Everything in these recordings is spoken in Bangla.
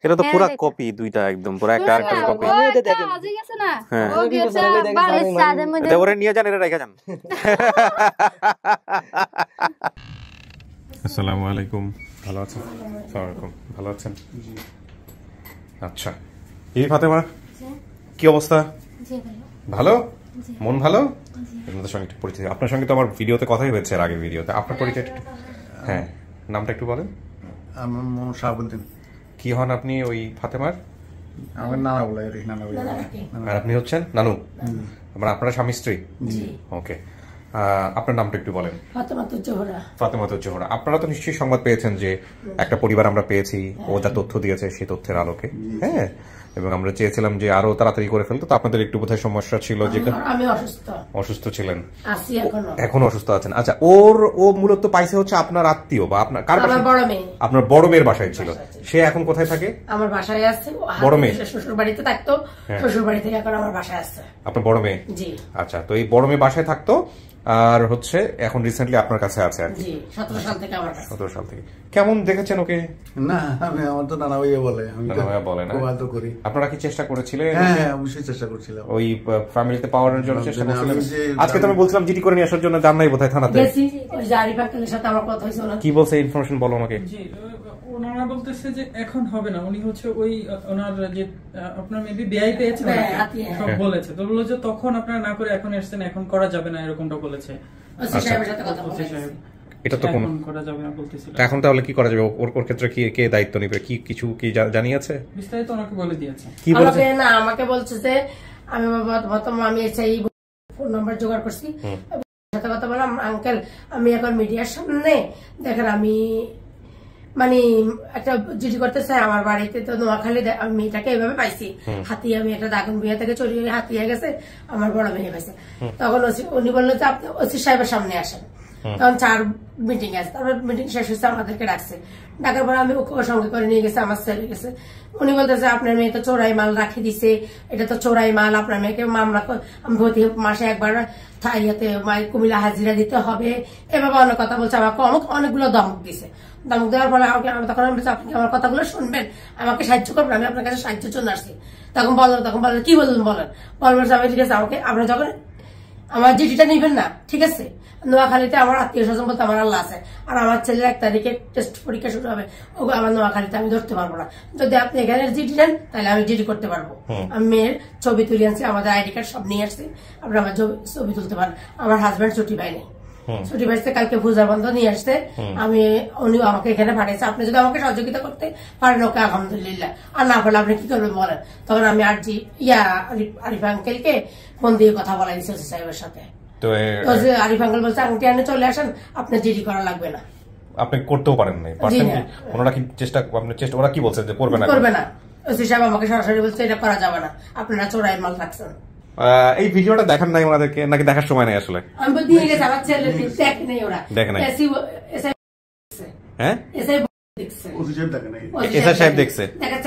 এটা তো পুরো কপি, দুইটা একদম পুরো একটা আরেকটার কপি। আজই গেছে না হ্যাঁ ও গেছে বাড়ির ছাদের মধ্যে। এটা ওরে নিয়ে যান, এটা রেখে যান। আসসালামু আলাইকুম, ভালো আছেন? আসসালামু আলাইকুম, ভালো আছেন? জি। আচ্ছা, এই ফাতেমা কি অবস্থা? জি ভালো। মন ভালো? আপনাদের সঙ্গে একটু পরিচয়, আপনার সঙ্গে তো আমার ভিডিওতে কথাই হয়েছে এর আগের ভিডিওতে। আপনার পরিচয়? হ্যাঁ, নামটা একটু বলেন। আমার নাম শাহাবুদ্দিন। কি হন আপনি ওই ফাতেমার? আমার নানা বলে, নানা বলে। আর আপনি হচ্ছেন নানু? মানে আপনারা স্বামী স্ত্রী? জি। ওকে, আপনার নামটা একটু বলেন। ফাতেমাতুজ জোহরা। আপনারা তো নিশ্চয়ই সংবাদ পেয়েছেন যে একটা পরিবার আমরা পেয়েছি, ও যা তথ্য দিয়েছে সেই তথ্যের আলোকে। হ্যাঁ, এবং আমরা চেয়েছিলাম যে আরো তাড়াতাড়ি করে ফেলতো, তো আপনাদের একটু বোধহয় সমস্যা ছিল যে আমি অসুস্থ ছিলেন, এখনো অসুস্থ আছেন। আচ্ছা, ও মূলত পাইছে হচ্ছে আপনার আত্মীয় বা আপনার কার বাসায়? আপনার বড় মেয়ের বাসায় ছিল। সে এখন কোথায় থাকে? আমার বাসায় আছে। বড় মেয়ে শ্বশুর বাড়িতে থাকতো, শ্বশুর বাড়ি থেকে এখন আমার বাসায় আছে। আপনার বড় মেয়ে? জি। আচ্ছা, তো এই বড় মেয়ে বাসায় থাকতো আর হচ্ছে এখন রিসেন্টলি আপনার কাছে আছে আর কি। 17 সাল থেকে আমার কাছে। 17 সাল থেকে। কেমন দেখেছেন ওকে? না, আমার তো নানা ভাইয়া বলে, আমি নানা ভাইয়া বলে না? তো করি। আপনারা কি চেষ্টা করেছিলেন? হ্যাঁ, অবশ্যই চেষ্টা করছিলাম ওই ফ্যামিলিতে পাওয়ার জন্য চেষ্টা করছিলেন। আজকে তো আমি বলছিলাম জিডি করে নিয়ে আসার জন্য, জান নাই বোধহয় থানাতে। ওই যে আরিফ আঙ্কেলের সাথে আমার কথা হয়েছিল। কি বলছে ইনফরমেশন বলো আমাকে। জি, ওনারা বলতেছে যে এখন হবে না, উনি হচ্ছে ওই ওনার যে আপনার মেবি বিআই পেয়েছে সব বলেছে, তো বললো যে তখন আপনারা না করে এখন এসেছেন, এখন করা যাবে না এরকমটা বলেছে। এটা তো কোনো করা যাবে না বলতেছিল। এখন তাহলে কি করা যাবে? ওর ক্ষেত্রে কি কে দায়িত্ব নেবে? কি কিছু কি জানিয়েছে? বিস্তারিত ওনাকে বলে দিয়েছে। কি বলেছে? না, আমাকে বলছে যে আমি আমি এই ফোন নাম্বার জোগাড় করছি, সাথে কথা বললাম, আঙ্কেল আমি এখন মিডিয়ার সামনে দেখেন আমি মানে একটা জিডি করতে চাই আমার বাড়িতে, তো নোয়াখালী আমি মেয়েটাকে এইভাবে পাইছি, হাতিয়ে আমি একটা দাগুন বিয়ে থেকে চড়িয়ে হাতিয়ে গেছে, আমার বড় মেয়ে পাইছে। তখন উনি বললো যে আপনি ওসি সাহেবের সামনে আসেন। তখন 4 মিটিং আছে, তারপর মিটিং শেষ হয়েছে, আমাদেরকে ডাকছে। ডাকার পর আমি ওকে সঙ্গে করে নিয়ে গেছে, আমার ছেলে গেছে। উনি বলতেছে আপনার মেয়ে তো চোরাই মাল রাখি দিছে, এটা তো চোরাই মাল, আপনার মেয়েকে মামলা আমি প্রতি মাসে একবার ইয়েতে কুমিল্লা হাজিরা দিতে হবে, এভাবে অনেক কথা বলছে। আমাকে অনেকগুলো ধমক দিছে। ধমক দেওয়ার ফলে আমাকে তখন আমি আপনি আমার কথাগুলো শুনবেন, আমাকে সাহায্য করবেন, আমি আপনার কাছে সাহায্যের জন্য আসছি। তখন বলেন কি বললেন বলেন, আমি ঠিক আছে, আমাকে আপনার যখন আমার জিডিটা নিবেন না, ঠিক আছে, নোয়াখালীতে আমার আত্মীয় স্বজন বলতে আমার আল্লাহ আছে, আর আমার ছেলের 1 তারিখে টেস্ট পরীক্ষা শুরু হবে, ওকে আমার নোয়াখালীতে আমি ধরতে পারবো না। যদি আপনি এখানে জিডি নেন তাহলে আমি জিডি করতে পারবো। আমি মেয়ের ছবি তুলে আনছি, আমাদের আইডি কার্ড সব নিয়ে আসছি, আপনি আমার ছবি তুলতে পারেন। আমার হাজব্যান্ড ছুটি পাই নাই, ছুটি পাইছে কালকে পূজার বন্ধ নিয়ে আসতে, উনিও আমাকে এখানে পাঠিয়েছে। আপনি যদি আমাকে সহযোগিতা করতে পারেন ওকে আলহামদুলিল্লাহ, আর না পারলে আপনি কি করবেন বলেন। তখন আমি আরিফ আঙ্কেলকে ফোন দিয়ে কথা বলাই দিচ্ছি ওসি সাহেবের সাথে। আরিফ আঙ্কেল বলছে আংটি আনে চলে আসেন, আপনার জিডি করা লাগবে না। আপনি করতেও পারেন নাই? ওনারা কি চেষ্টা, ওরা কি বলছেন যে করবে না? ওসি সাহেব আমাকে সরাসরি বলছে এটা করা যাবে না, আপনারা চোরাই মাল রাখছেন। এই ভিডিওটা দেখান নাই ওনাদেরকে, নাকি দেখার সময় নেই? আসলে আমি দিয়ে গেছি, আমার ছেলে দেখে নেই, ওরা দেখে নাই। হ্যাঁ, এসআই সাহেব দেখছে, দেখার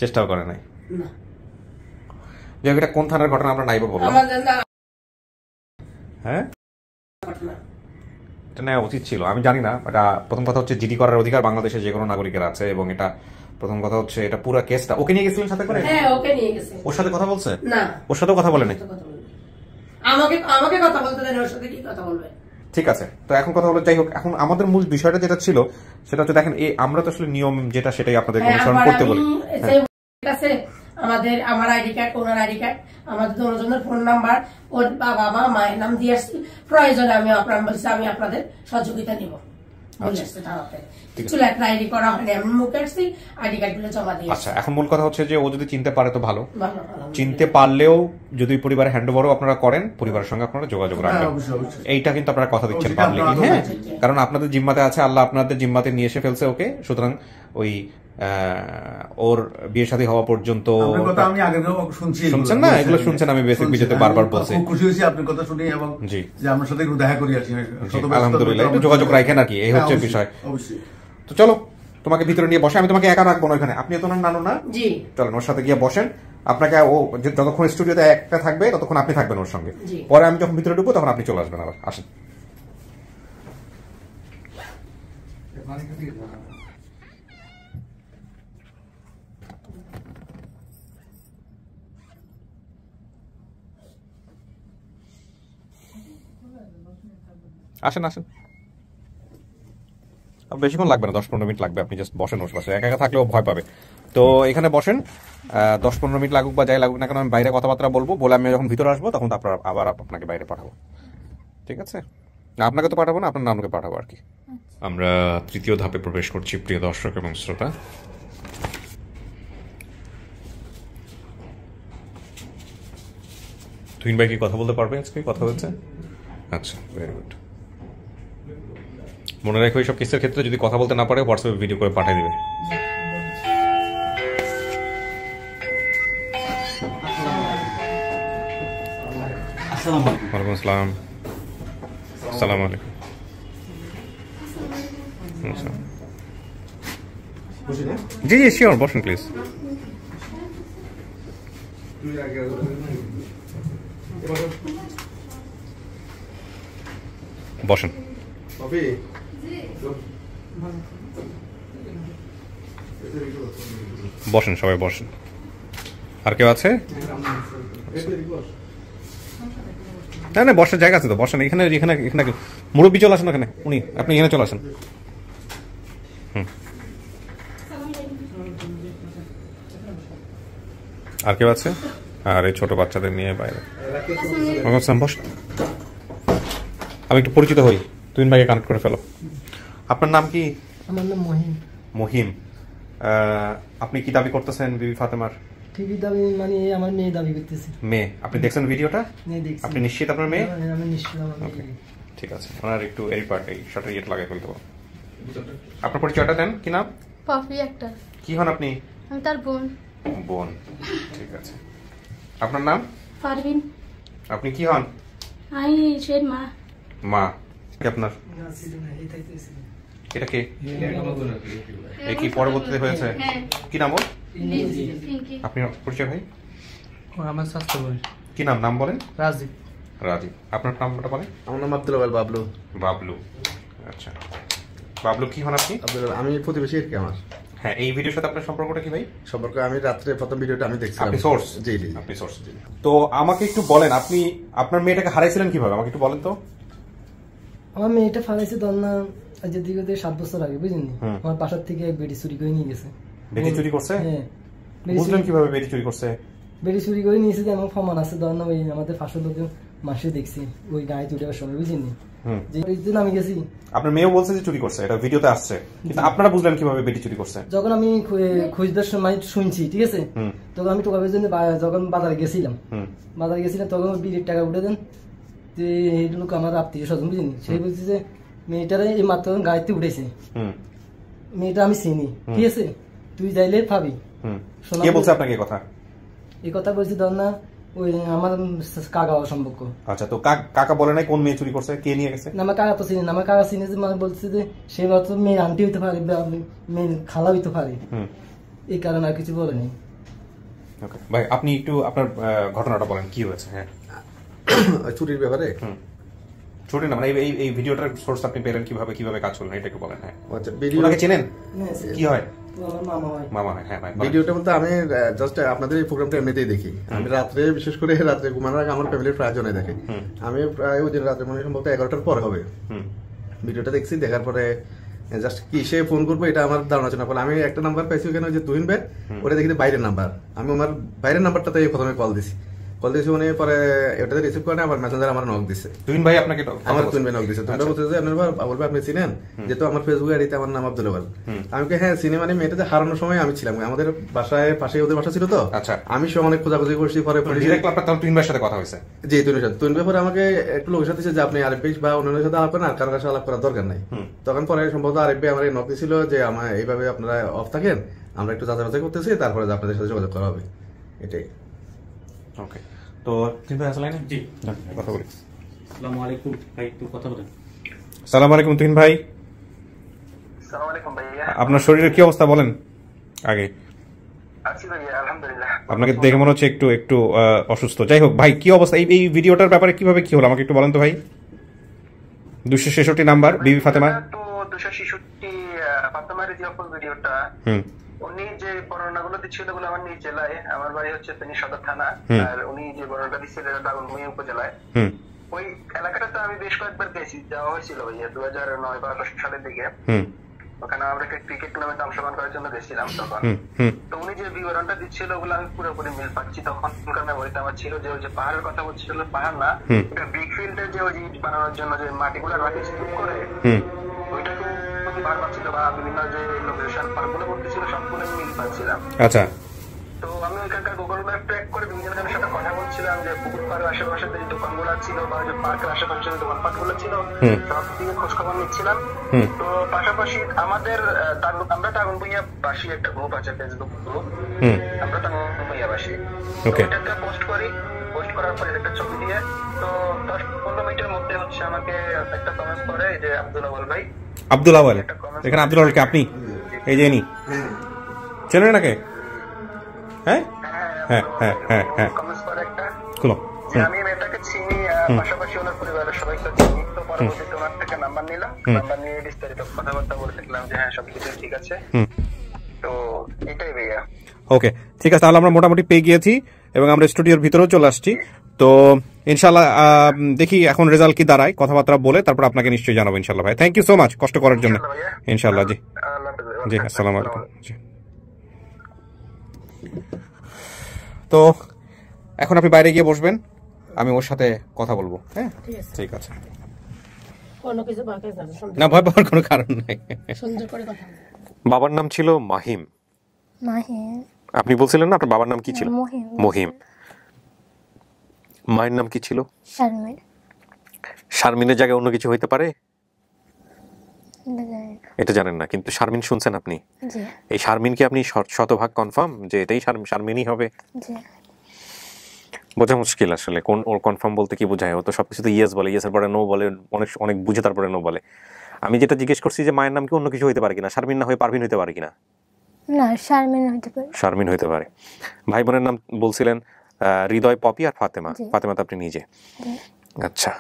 চেষ্টাও করে নাই। এটা কোন থানার ঘটনা আমরা নাইবো বললাম? হ্যাঁ, এটা নেওয়া উচিত ছিল, আমি জানি না। এটা প্রথম কথা হচ্ছে জিডি করার অধিকার বাংলাদেশে যে কোনো নাগরিকের আছে, এবং এটা প্রথম কথা হচ্ছে এটা পুরো কেসটা ওকে নিয়ে গেছিলেন সাথে করে? হ্যাঁ, ওকে নিয়ে গেছে। ওর সাথে কথা বলছে? না, ওর সাথেও কথা বলেনি। আমাকে কথা বলতে দেন, ওর সাথে কি কথা বলবে? ঠিক আছে, তো এখন কথা হলো, যাই হোক, এখন আমাদের মূল বিষয়টা যেটা ছিল সেটা হচ্ছে, দেখেন আমরা তো আসলে নিয়ম যেটা সেটাই আপনাদের অনুসরণ করতে বলি। আমার আইডি কার্ড, ওনার আইডি কার্ড, আমাদের দুজনের ফোন নাম্বার, ওর বাবা মা মায়ের নাম দিয়ে আসছি, প্রয়োজনে আমি আপনার বলছি আমি আপনাদের সহযোগিতা নিব। আচ্ছা, এখন মূল কথা হচ্ছে যে ও যদি চিনতে পারে তো ভালো, চিনতে পারলেও যদি পরিবারের হ্যান্ডওভারও আপনারা করেন, পরিবারের সঙ্গে আপনারা যোগাযোগ রাখবেন। এইটা কিন্তু আপনারা কথা দিচ্ছেন পাবলিকলি। হ্যাঁ, কারণ আপনাদের জিম্মাতে আছে, আল্লাহ আপনাদের জিম্মাতে নিয়ে এসে ফেলছে ওকে, সুতরাং ওই ওর বিয়ে শাদী হওয়া পর্যন্ত শুনছেন না, এগুলো শুনছেন, আমি বেসিক ভিডিওতে বারবার বলছি। খুশি হয়েছি আপনার কথা শুনে, এবং জি যে আপনার সাথে একটু দেখা করি আসি, আলহামদুলিল্লাহ, একটু যোগাযোগ রাখেন আর কি, এই হচ্ছে বিষয়। অবশ্যই। তো চলো তোমাকে ভিতরে নিয়ে বসে, আমি তোমাকে একা রাখবো না ওখানে, আপনি তো নানু না? জি, চলেন ওর সাথে গিয়ে বসেন। আপনাকে ও যতক্ষণ স্টুডিওতে একটা থাকবে ততক্ষণ আপনি থাকবেন ওর সঙ্গে, পরে আমি যখন ভিতরে ঢুকবো তখন আপনি চলে আসবেন আবার। আসেন। আসেন আসেন, বেশিক্ষণ লাগবে না, 10-15 মিনিট লাগবে। আপনি জাস্ট বসেন ওর পাশে, একা একা থাকলেও ভয় পাবে। তো এখানে বসেন, 10-15 মিনিট লাগুক বা যাই লাগুক না কেন, আমি বাইরে কথাবার্তা বলবো, বলে আমি যখন ভিতরে আসবো তখন আপনার আবার আপনাকে বাইরে পাঠাবো, ঠিক আছে? না আপনাকে তো পাঠাবো না, আপনার নামকে পাঠাবো আর কি। আমরা তৃতীয় ধাপে প্রবেশ করছি প্রিয় দর্শক এবং শ্রোতা। তুহিন ভাই কি কথা বলতে পারবে আজকে? কথা বলছে? আচ্ছা, ভেরি গুড। মনে রাখো এইসব কেসের ক্ষেত্রে যদি কথা বলতে না পারে হোয়াটসঅ্যাপে ভিডিও করে পাঠিয়ে দিবে। ওয়ালাইকুম আসসালাম। আসসালামু আলাইকুম। জি জি শিওর, বসুন প্লিজ। বসেন বসেন, সবাই বসেন। আর কেউ আছে? না না, বসার জায়গা আছে তো, বসেন। এখানে এখানে এখানে মুরব্বী চলে আসেন ওখানে, উনি আপনি এখানে চলে আসেন। আর কেউ আছে? আর এই ছোট বাচ্চাদের নিয়ে বাইরে বস। আমি একটু পরিচিত হই, তুহিন ভাইকে কানেক্ট করে ফেলো। আপনার নাম কি? আমার নাম মহিম। মহিম, আপনি কি দাবি করতেছেন বিবি ফাতেমার? ঠিকই দাবি, মানে আমার মেয়ে দাবি করতেছে। মেয়ে? আপনি দেখছেন ভিডিওটা? দেখছি। আপনি নিশ্চিত আপনার মেয়ে? আমি নিশ্চিত আমার মেয়ে। ঠিক আছে, ওনার একটু এই পার্ট, এই শার্টের ইয়েটা লাগাই ফেলতে পারবো। আপনার পরিচয়টা দেন। কি নাম? পপি একটা। কি হন আপনি? আমি তার বোন। বোন, ঠিক আছে। আপনার নাম? পারভিন। আপনি কি হন? আমি সেই মা। মা। কি আপনার? এটা কে? এই কি পরবর্তীতে হয়েছে? কি নাম ওর? আপনি পরিচয় ভাই? আমার স্বাস্থ্য বোন। কি নাম? নাম বলেন। রাজীব। রাজীব। আপনার নামটা বলেন। আমার নাম আব্দুল আওয়াল বাবলু। বাবলু, আচ্ছা। বাবলু কি হন আপনি? আব্দুল, আমি প্রতিবেশী আর কি আমার। হ্যাঁ, এই ভিডিওর সাথে আপনার সম্পর্কটা কি ভাই? সম্পর্ক আমি রাত্রে প্রথম ভিডিওটা আমি দেখছিলাম। আপনি সোর্স? জি জি, আপনি সোর্স। তো আমাকে একটু বলেন, আপনি আপনার মেয়েটাকে হারাইছিলেন কিভাবে, আমাকে একটু বলেন তো। আমার মেয়েটা ফালাইছে ধরনা আজ দীর্ঘ 7 বছর আগে, বুঝলেন? আমার বাসার থেকে বেডি চুরি করে নিয়ে গেছে। বেডি চুরি করছে? হ্যাঁ। বুঝলেন কিভাবে বেডি চুরি করছে? বেডি চুরি করে নিয়েছে, যেমন প্রমাণ আছে ধরনা, ওই আমাদের পাশের লোকে মাসে দেখছি ওই গায়ে চুরি হওয়ার সময়, বুঝলেন? যে আমি গেছি। আপনার মেয়েও বলছে যে চুরি করছে, এটা ভিডিওতে আসছে, কিন্তু আপনারা বুঝলেন কিভাবে বেডি চুরি করছে? যখন আমি খুঁজবার সময় শুনছি, ঠিক আছে, তখন আমি টোকাবের জন্য যখন বাজারে গেছিলাম, তখন বিড়ির টাকা উঠে দেন যে এই লোক আমার আত্মীয় স্বজন, বুঝলি? সেই বলছি যে মেয়েটারে এই মাত্র গাড়িতে উঠেছে, মেয়েটা আমি চিনি, ঠিক আছে, তুই যাইলে পাবি। কে বলছে আপনাকে এই কথা? এই কথা বলছি ধর না ওই আমার কাকা সম্পর্ক। আচ্ছা, তো কাকা বলে নাই কোন মেয়ে চুরি করছে, কে নিয়ে গেছে? না, আমার কাকা তো চিনি না। আমার কাকা চিনি যে মানে বলছে যে সে মাত্র মেয়ের আন্টি হইতে পারে, মেয়ের খালা হইতে পারে, এই কারণে আর কিছু বলেনি। ভাই আপনি একটু আপনার ঘটনাটা বলেন, কি হয়েছে? হ্যাঁ, চুরির ব্যাপারে। চুরি না, মানে এই ভিডিওটার সোর্স আপনি পেলেন কিভাবে, কিভাবে কাজ করলেন, এটা একটু বলেন। হ্যাঁ, আচ্ছা, ভিডিওটাকে চেনেন? কি হয়? মামা হয়। হ্যাঁ ভাই, ভিডিওটা বলতে আমি জাস্ট আপনাদের এই প্রোগ্রামটা এমনিতেই দেখি। আমি রাত্রে, বিশেষ করে রাত্রে ঘুমানোর আগে আমার ফ্যামিলির প্রায় জনে দেখে। আমি প্রায় ওই দিন রাত্রে মনে সম্ভবত 11টার পরে হবে ভিডিওটা দেখছি। দেখার পরে জাস্ট কি সে ফোন করবো এটা আমার ধারণা ছিল না। আমি একটা নাম্বার পাইছি ওখানে, যে তুহিন ভাই, ওটা দেখি বাইরের নাম্বার। আমি আমার বাইরের নাম্বারটাতে প্রথমে কল দিছি। উনি পরে এটাতে রিসিভ করে আবার মেসেঞ্জার আমার নক দিছে। তুহিন ভাই আপনাকে? আমার তুহিন ভাই নক দিছে। তুহিন ভাই বলছে যে আপনার বলবে আপনি চিনেন, যেহেতু আমার ফেসবুক আইডিতে আমার নাম আব্দুল আওয়াল। আমি হ্যাঁ চিনি, মানে মেয়েটাতে হারানোর সময় আমি ছিলাম, আমাদের বাসায় পাশে ওদের বাসা ছিল তো। আচ্ছা, আমি সব অনেক খোঁজাখুঁজি করছি। পরে তুহিন ভাইয়ের সাথে কথা হয়েছে? জি, তুহিন ভাই পরে আমাকে একটু লোকের সাথে যে আপনি আরেফ ভাই বা অন্যদের সাথে আলাপ করেন, আর কারোর কাছে আলাপ করার দরকার নাই। তখন পরে সম্ভবত আরেফ ভাই আমার নক দিছিল যে আমার এইভাবে আপনারা অফ থাকেন, আমরা একটু যাচাই বাছাই করতেছি, তারপরে আপনাদের সাথে যোগাযোগ করা হবে। এটাই। ওকে, তো তুহিন ভাই আসলে জি কথা বলি। আসসালামু আলাইকুম ভাই, একটু কথা বলেন। আসসালামু আলাইকুম তুহিন ভাই। আসসালামু আলাইকুম ভাইয়া। আপনার শরীরের কি অবস্থা বলেন আগে। আছি ভাইয়া, আলহামদুলিল্লাহ। আপনাকে দেখে মনে হচ্ছে একটু একটু অসুস্থ। যাই হোক ভাই, কি অবস্থা এই ভিডিওটার ব্যাপারে, কিভাবে কি হলো আমাকে একটু বলেন তো ভাই। 266 নাম্বার বিবি ফাতেমা। তো 266 ফাতেমার যে অপর ভিডিওটা, উনি যে বর্ণনাগুলো দিচ্ছিল ওগুলো আমার নিজ জেলায়, আমার বাড়ি হচ্ছে ফেনী সদর থানা, আর উনি যে বর্ণনাটা দিচ্ছিলেন এটা দাগনভূঞা উপজেলায়। ওই এলাকাটাতে আমি বেশ কয়েকবার গেছি, যাওয়া হয়েছিল ভাইয়া 2009-12 সালের দিকে। ওখানে আমরা একটা ক্রিকেট টুর্নামেন্টে অংশগ্রহণ করার জন্য গেছিলাম তখন। তো উনি যে বিবরণটা দিচ্ছিল ওগুলো আমি পুরোপুরি মিল পাচ্ছি। তখনকার মেমোরিতে আমার ছিল যে ওই যে পাহাড়ের কথা বলছিল, পাহাড় না, একটা ব্রিক ফিল্ডের যে ওই ইট বানানোর জন্য যে মাটিগুলো রাখি স্তূপ করে, ওইটা খুবই বার পাচ্ছিল, বা বিভিন্ন যে লোকেশন পার্কগুলো বলতেছিল সবগুলো মিল পাচ্ছিলাম। আচ্ছা, তো আমি ওইখানকার গুগল ম্যাপ ট্র্যাক করে বিভিন্ন জনের সাথে কথা বলছিলাম যে পুকুর পাড়ের আশেপাশে যে দোকানগুলো ছিল বা যে পার্কের আশেপাশে যে দোকানপাটগুলো ছিল সব দিকে খোঁজ খবর নিচ্ছিলাম। তো পাশাপাশি আমাদের আমরা টাগুন ভুইয়া বাসী একটা গ্রুপ আছে, ফেসবুক গ্রুপ, আমরা টাগুন ভুইয়া বাসী, ওইটাতে পোস্ট করি। পোস্ট করার পরে একটা ছবি দিয়ে তো 10-15 মিনিটের মধ্যে হচ্ছে আমাকে একটা কমেন্ট করে যে আব্দুল আওয়াল ভাই। আব্দুল আওয়াল, এখানে আব্দুল আওয়ালকে আপনি এই যে ইনি চেনেন নাকি? হ্যাঁ হ্যাঁ হ্যাঁ হ্যাঁ হ্যাঁ, কমেন্টস করে একটা খুলো। আমি মেয়েটাকে চিনি, পাশাপাশি ওনার পরিবারের সবাইকে চিনি। তো পরবর্তীতে ওনার থেকে নাম্বার নিলাম, নাম্বার নিয়ে বিস্তারিত কথাবার্তা বলে দেখলাম যে হ্যাঁ সবকিছু ঠিক আছে। তো এটাই ভাইয়া। ওকে, ঠিক আছে, তাহলে আমরা মোটামুটি পেয়ে গিয়েছি এবং আমরা স্টুডিওর ভিতরেও চলে আসছি। তো ইনশাল্লাহ দেখি এখন রেজাল্ট কি দাঁড়ায়, কথাবার্তা বলে তারপর আপনাকে নিশ্চয়ই জানাবো ইনশাল্লাহ ভাই। থ্যাংক ইউ সো মাচ কষ্ট করার জন্য। ইনশাল্লাহ, জি জি, আসসালামু আলাইকুম। জি, তো এখন আপনি বাইরে গিয়ে বসবেন, আমি ওর সাথে কথা বলবো। হ্যাঁ, ঠিক আছে। না, ভয় পাওয়ার কোনো কারণ নাই। বাবার নাম ছিল মাহিম। আপনি বলছিলেন না আপনার বাবার নাম কি ছিল? মহিম। মায়ের নাম কি ছিল? শারমিনের জায়গায় অন্য কিছু হইতে পারে, এটা জানেন না, কিন্তু শারমিন শুনছেন আপনি? এই শারমিন কি আপনি শতভাগ কনফার্ম যে এটাই শারমিনই হবে? বোঝা মুশকিল আসলে কোন ওর কনফার্ম বলতে কি বোঝায়। ও তো সবকিছু তো ইয়েস বলে, ইয়েসের পরে নো বলে, অনেক অনেক বুঝে তারপরে নো বলে। আমি যেটা জিজ্ঞেস করছি যে মায়ের নাম কি অন্য কিছু হইতে পারে কিনা, শারমিন না হয়ে পারভিন হইতে পারে কিনা? না, শারমিন হইতে পারে। শারমিন হইতে পারে। ভাই বোনের নাম বলছিলেন হৃদয়, পপি আর ফাতেমা। ফাতেমা তো আপনি নিজে। আচ্ছা,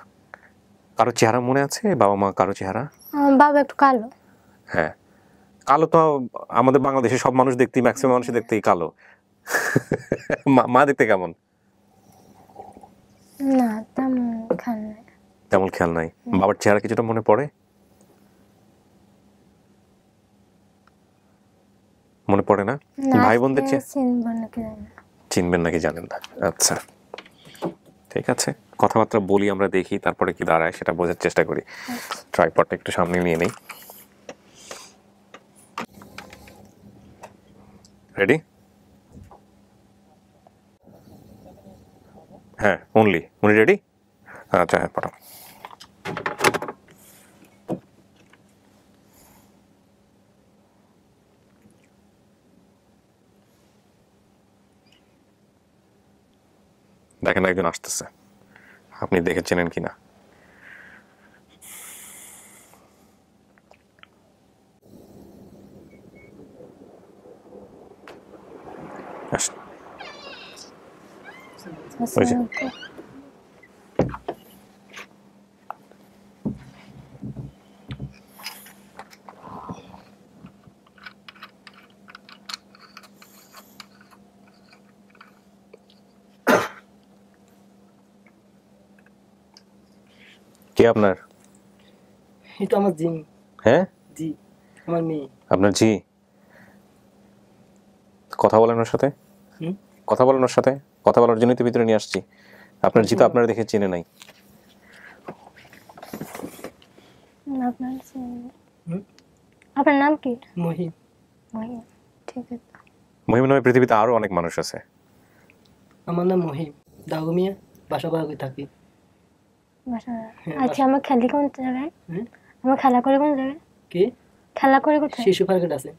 কারো চেহারা মনে আছে? বাবা মা কারো চেহারা? বাবা একটু কালো। হ্যাঁ, কালো তো আমাদের বাংলাদেশে সব মানুষ দেখতেই, ম্যাক্সিমাম মানুষ দেখতেই কালো। মা দেখতে কেমন? না, তেমন খেয়াল নাই। বাবার চেহারা কিছুটা মনে পড়ে? মনে পড়ে না? ভাই বোনদের চিনবেন নাকি জানেন না? আচ্ছা, ঠিক আছে, কথাবার্তা বলি আমরা, দেখি তারপরে কি দাঁড়ায় সেটা বোঝার চেষ্টা করি। ট্রাইপডটা একটু সামনে নিয়ে নেই। রেডি? হ্যাঁ, উনি রেডি? আচ্ছা, হ্যাঁ, পাঠাও। দেখেন একজন আসতেছে, আপনি দেখে চেনেন কিনা। কে আপনার? এটা আমার জি। হ্যাঁ জি, আমার মেয়ে। আপনার জি? কথা বলেন ওর সাথে, কথা বলেন ওর সাথে। কথা বলার জন্যই তো ভিতরে নিয়ে আসছি। আপনার জি তো আপনারা দেখে চিনে নাই। আপনার নাম কি? মহিম। ঠিক আছে। মহিম নামে পৃথিবীতে আরো অনেক মানুষ আছে। আমার নাম মহিম, দাগুমিয়া, বাসা বাড়ি থাকি। আচ্ছা, আমার খেলি কোন জায়গায়? আমার খেলা করে কোন জায়গায়? কি খেলা করে কোথায়? শিশু পার্কেট আছে,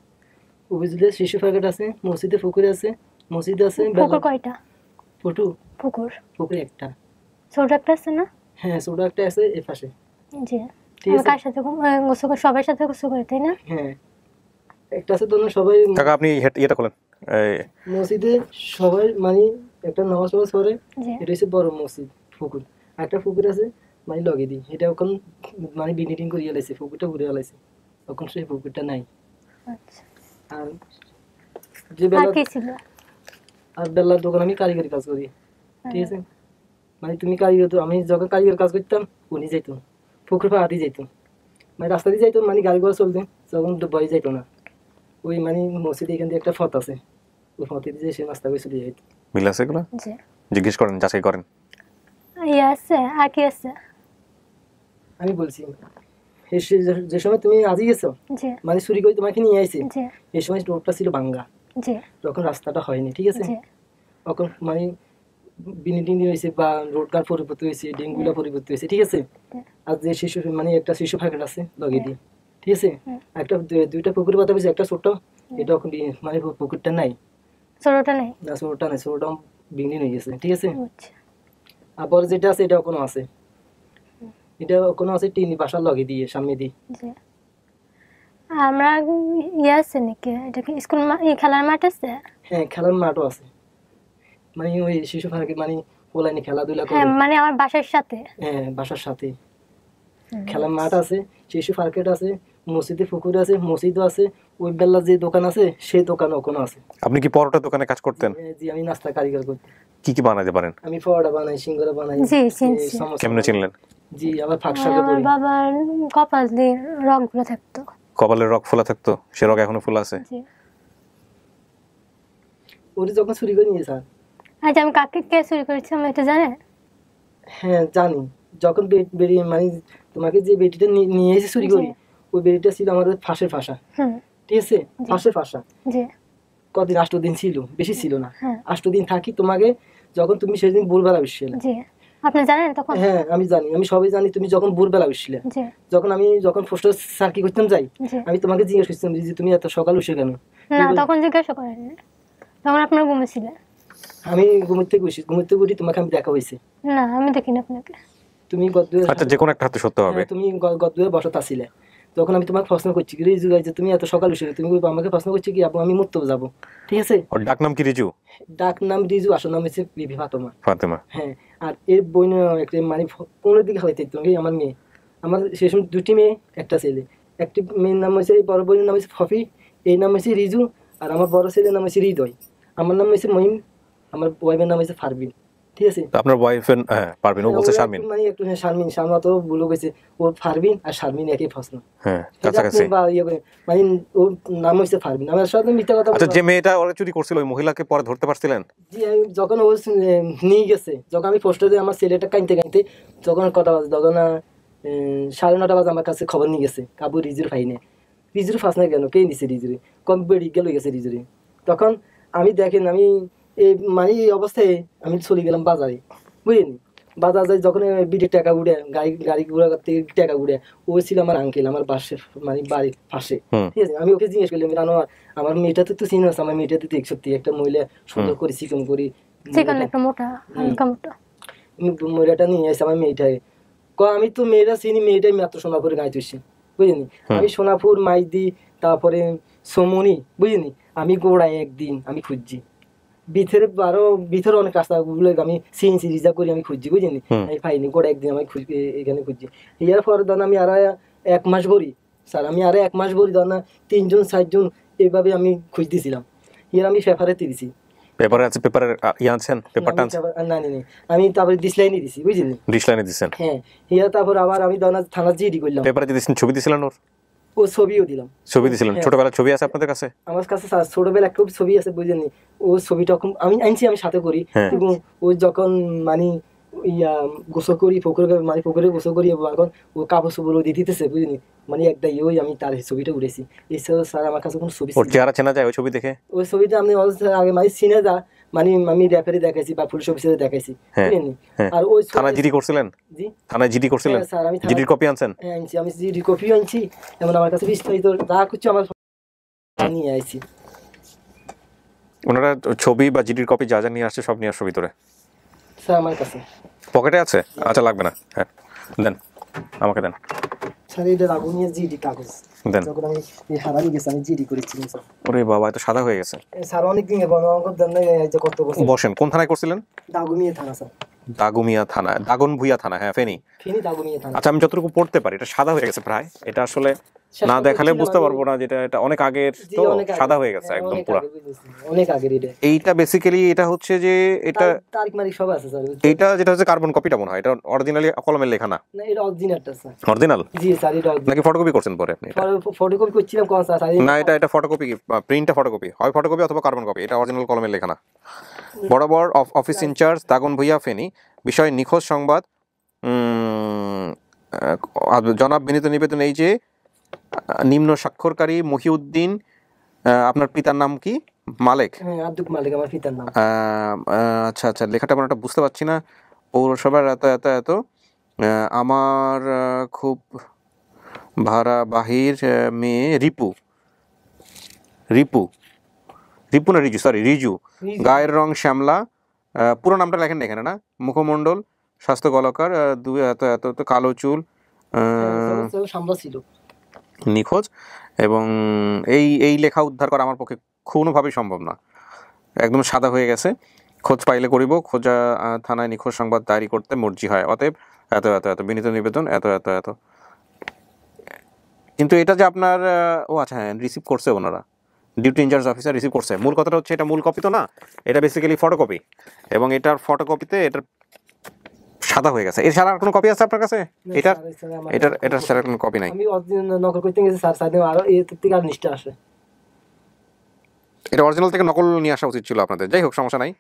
উপজেলা শিশু পার্কেট আছে, মসজিদে পুকুর আছে, মসজিদ আছে। পুকুর কয়টা? পুকুর একটা। ছোট একটা আছে না? হ্যাঁ, ছোট একটা আছে এই পাশে। জি, কার সাথে গোসল? সবার সাথে গোসল করে, তাই না? হ্যাঁ, একটা আছে। তোমরা সবাই কাকা আপনি এটা করেন মসজিদে সবাই মানে একটা নামাজ পড়ে, এটা হচ্ছে বড় মসজিদ। পুকুর একটা পুকুর আছে মানে লগে দিই, এটা এখন মানে বিল্ডিং করিয়া লাইছে, পুকুরটা ঘুরে লাইছে, এখন সেই পুকুরটা নাই। আচ্ছা, আর যে বেলা আর বেলার দোকান আমি কারিগরি কাজ করি, ঠিক আছে। মানে তুমি কারিগর তো, আমি যখন কারিগর কাজ করতাম উনি যাইতো পুকুর পাড়াতে যাইতো, মানে রাস্তা দিয়ে যাইতো, মানে গাড়ি ঘোড়া চলতে তখন ডুবাই যাইতো না। ওই মানে মসজিদে এখান থেকে একটা ফত আছে, ওই ফতে দিয়ে সে নাস্তা করে চলে যাইতো। মিল আছে এগুলো? জিজ্ঞেস করেন, যাচাই করেন। আছে আর কি আছে আমি বলছি যে সময় তুমি আজই গেছো, মানে চুরি করে তোমাকে নিয়ে আইছে, এই সময় রোডটা ছিল ভাঙ্গা, তখন রাস্তাটা হয়নি, ঠিক আছে? তখন মানে বিনিটিং হয়েছে বা রোড কার পরিবর্তন হয়েছে, ডেঙ্গুলা পরিবর্তন হয়েছে, ঠিক আছে? আর যে শিশু মানে একটা শিশু ফাঁকেট আছে লগে দিয়ে, ঠিক আছে? একটা দুইটা পুকুর পাতা হয়েছে, একটা ছোট, এটা এখন মানে পুকুরটা নাই, ছোটটা নাই, না ছোটটা নাই, ছোটটা বিনিটিং হয়ে গেছে, ঠিক আছে? আবার যেটা আছে এটা এখনো আছে, এটা কোনো আছে টিনি বাসার লগে দিয়ে সামনে দিয়ে। আমরা আছে নাকি এটা কি স্কুল খেলার মাঠ আছে? হ্যাঁ খেলার মাঠও আছে, মানে ওই শিশু পার্কে মানে পোলাইনি খেলাধুলা করে, মানে আমার বাসার সাথে, হ্যাঁ বাসার সাথে খেলার মাঠ আছে, শিশু পার্কেট আছে, মসজিদে পুকুর আছে, মসজিদও আছে, ওই বেলা যে দোকান আছে সেই দোকান ওখানে আছে। আপনি কি পরোটা দোকানে কাজ করতেন? জি আমি নাস্তা কারিগর করতে। কি কি বানাতে পারেন? আমি পরোটা বানাই, সিঙ্গারা বানাই। কেমনে চিনলেন? জি আবার ফাঁকশাকে পড়ি। বাবার কপাল দিয়ে রগগুলো থাকতো, কপালের রগ ফোলা থাকতো, সে রগ এখনো ফোলা আছে? জি। ওরে যখন চুরি করে নিয়ে স্যার। আচ্ছা আমি কাকে কে চুরি করেছি আমি এটা জানেন? হ্যাঁ জানি, যখন বেরি মানে তোমাকে যে বেটিটা নিয়ে এসে চুরি করি, ওই বেটিটা ছিল আমাদের ফাঁসের ফাঁসা, ঠিক আছে? ফাঁসের ফাঁসা জি। কদিন 8 দিন ছিল, বেশি ছিল না, 8 দিন থাকি তোমাকে, যখন তুমি সেদিন ভোরবেলা উঠছিলে। জি আপনি জানেন তখন? হ্যাঁ আমি জানি, আমি সবই জানি। তুমি যখন ভোরবেলা উঠছিলে, যখন পোস্টার স্যার কি করতাম যাই, আমি তোমাকে জিজ্ঞেস করছিলাম যে তুমি এত সকাল উঠে কেন? না তখন জিজ্ঞাসা করেন, তখন আপনার ঘুমিয়েছিলেন। আমি ঘুমোতে উঠি তোমাকে আমি দেখা হয়েছে। না আমি দেখিনি আপনাকে। তুমি গদ্দুয়ে, আচ্ছা যে কোনো একটা হাতে সত্য হবে, তুমি গদ্দুয়ে বসত আছিলে, তখন আমি তোমাকে প্রশ্ন করছি কি রিজু যে তুমি এত সকাল উঠে, তুমি আমাকে প্রশ্ন করছি কি আপু আমি মুক্ত যাব, ঠিক আছে? ওর ডাক নাম কি রিজু? ডাক নাম রিজু, আসল নাম হচ্ছে বিবি ফাতেমা। ফাতেমা, হ্যাঁ। আর এর বোন একটা মানে 15 দিকে হইতে আমার মেয়ে, আমার সেসব দুটি মেয়ে একটা ছেলে। একটি মেয়ের নাম হচ্ছে, বড় বোনের নাম হচ্ছে ফফি, এই নাম হচ্ছে রিজু, আর আমার বড় ছেলের নাম হচ্ছে হৃদয়, আমার নাম হচ্ছে মহিম, আমার ওয়াইফের নাম হচ্ছে ফারবিন, ঠিক আছে? আপনার ওয়াইফের পারবিন, ও বলছে শারমিন, মানে একটু শারমিন, শারমা তো ভুল গেছে, ও ফারবিন আর শারমিন একই প্রশ্ন, হ্যাঁ কাছাকাছি, বা ইয়ে করে মানে ওর নাম হচ্ছে ফারবিন। আমার সাথে মিথ্যা কথা। আচ্ছা যে মেয়েটা ওরা চুরি করছিল ওই মহিলাকে পরে ধরতে পারছিলেন? জি যখন ও নিয়ে গেছে, যখন আমি পোস্টারে আমার ছেলেটা কাঁদতে যখন কটা বাজে, তখন 9:30 বাজে আমার কাছে খবর নিয়ে গেছে কাবু রিজুর ফাইনে। রিজুর ফাঁস না কেন, কে নিছে রিজুরে, কম বেড়ি গেল গেছে রিজুরে। তখন আমি দেখেন আমি এই মানে এই অবস্থায় আমি চলে গেলাম বাজারে, বুঝলেন? বাজার যাই যখন বিটের টাকা উড়ে, গাড়ি ঘোড়া থেকে টাকা উড়ে, ও ছিল আমার আঙ্কেল, আমার পাশের মানে বাড়ির পাশে, ঠিক আছে? আমি ওকে জিজ্ঞেস করলাম জানো আমার মেয়েটা তো চিনি আছে, আমার মেয়েটা তো সত্যি একটা মহিলা, সুন্দর করে চিকন করি, মহিলাটা নিয়ে আসে আমার মেয়েটাকে। আমি তো মেয়েটা চিনি, মেয়েটাই মাত্র সোনাপুরে গায়ে তুলছি, বুঝলি? আমি সোনাপুর মাইদি, তারপরে সমনি, বুঝলি? আমি গোড়ায় একদিন আমি খুঁজছি ভিতরে অনেক রাস্তাগুলো আমি সিএনসি রিজার্ভ করি, আমি খুঁজছি, বুঝলি? আমি পাইনি, গোড়া একদিন আমি এখানে খুঁজছি। ইয়ার পরে ধর আমি আর 1 মাস ভরি স্যার, আমি আর 1 মাস ভরি ধর না 3 জন 4 জন এইভাবে আমি খুঁজতেছিলাম। ইয়ার আমি পেপারে দিয়েছি, পেপারে আছে, পেপারের আনছেন, পেপারটা না আমি তারপরে ডিসলাইনে দিছি, বুঝলি? ডিসলাইনে দিছেন, হ্যাঁ। ইয়ার তারপর আবার আমি ধর না থানা জিডি করলাম। পেপারে দিয়েছেন, ছবি দিছিলেন? ওর ও ছবিও দিলাম। ছবি দিছিলেন? ছোটবেলার ছবি আছে আপনাদের কাছে? আমার কাছে ছোটবেলা একটা ছবি আছে, বুঝলেন? ও ছবিটা আমি আনছি, আমি সাথে করি, এবং ও যখন মানে ইয়া গোসল করি পুকুরে, মানে পুকুরে গোসল করি, এখন ও কাপড় চোপড় দিতেছে, বুঝলি? মানে একটাই ওই আমি তার ছবিটা উঠেছি। এছাড়াও স্যার আমার কাছে কোনো ছবি, ওর চেহারা চেনা যায় ওই ছবি দেখে? ওই ছবিটা আমি আগে মানে চিনে যা, মানে আমি রেফারি দেখাইছি বা পুলিশ অফিসারে দেখাইছি, বুঝলেন? আর ওই থানায় জিডি করছিলেন? জি থানায় জিডি করছিলেন? স্যার আমি জিডির কপি আনছেন? হ্যাঁ আনছি, আমি জিডির কপিও আনছি, এমন আমার কাছে বিস্তারিত যা কিছু আমার নিয়ে আইছি। ওনারা ছবি বা জিডির কপি যা যা নিয়ে আসছে সব নিয়ে আসছে ভিতরে? স্যার আমার কাছে পকেটে আছে? আচ্ছা লাগবে না, হ্যাঁ দেন আমাকে দেন। স্যার এটা রাগুনিয়া জিডি কাগজ দেন। যখন আমি হারানি গেছি আমি জিডি করেছিলাম স্যার। ওরে বাবা এত সাদা হয়ে গেছে স্যার, অনেক দিন দেন না, এই যে কত বছর। বসেন। কোন থানায় করছিলেন? দাগুমিয়া থানা স্যার। দাগুমিয়া থানা, দাগনভূঞা থানা, হ্যাঁ ফেনী। দাগুমিয়া থানা। আচ্ছা আমি যতটুকু পড়তে পারি এটা সাদা হয়ে গেছে প্রায়, এটা আসলে না দেখালে বুঝতে পারবো না, যেটা এটা অনেক আগের তো সাদা হয়ে গেছে একদম পুরো, অনেক আগের এটা। এইটা বেসিক্যালি এটা হচ্ছে যে এটা তারিখ মারিখ সব আছে স্যার। এইটা যেটা হচ্ছে কার্বন কপিটা মনে হয়, এটা অরিজিনালি কলমের লেখা না? না এটা অরিজিনালটা স্যার। অরিজিনাল? জি স্যার এটা অরিজিনাল। নাকি ফটোকপি করছেন পরে আপনি? ফটোকপি করছিলাম কোন স্যার? না এটা ফটোকপি, প্রিন্টটা ফটোকপি, হয় ফটোকপি অথবা কার্বন কপি, এটা অরিজিনাল কলমের লেখা না। বরাবর অফিস ইনচার্জ দাগন ভুইয়া ফেনী, বিষয় নিখোঁজ সংবাদ, জনাব বিনীত নিবেদন এই যে নিম্ন স্বাক্ষরকারী মহিউদ্দিন, আপনার পিতার নাম কি? মালেক? হ্যাঁ আব্দুল মালিক আমার পিতার নাম। আচ্ছা আচ্ছা, লেখাটা মানে বুঝতে পারছি না। পৌরসভার এত এত এত, আমার খুব ভাড়া বাহির মেয়ে রিপু, রিপু রিপু না রিজু, সরি রিজু, গায়ের রং শ্যামলা, পুরো নামটা লেখেন না এখানে না? মুখমণ্ডল স্বাস্থ্য গলকার, এত এত এত, কালো চুল, নিখোঁজ। এবং এই এই লেখা উদ্ধার করা আমার পক্ষে কোনোভাবেই সম্ভব না, একদম সাদা হয়ে গেছে। খোঁজ পাইলে করিব, খোঁজা থানায় নিখোঁজ সংবাদ ডায়েরি করতে মর্জি হয়, অতএব এত এত এত, বিনীত নিবেদন এত এত এত। কিন্তু এটা যে আপনার, ও আচ্ছা হ্যাঁ রিসিভ করছে ওনারা, ডিউটি ইনচার্জ অফিসার রিসিভ করছে। মূল কথাটা হচ্ছে এটা মূল কপি তো না, এটা বেসিক্যালি ফটোকপি, এবং এটার ফটোকপিতে এটার সাদা হয়ে গেছে। এর ছাড়া আর কোনো কপি আছে আপনার কাছে? এটার এটার এটার ছাড়া কোনো কপি নাই? আমি নকল করতে গেছি স্যার, সাইডে আরো এর থেকে আর নিষ্ঠা আসে। এটা অরিজিনাল থেকে নকল নিয়ে আসা উচিত ছিল আপনাদের। যাই হোক সমস্যা নাই,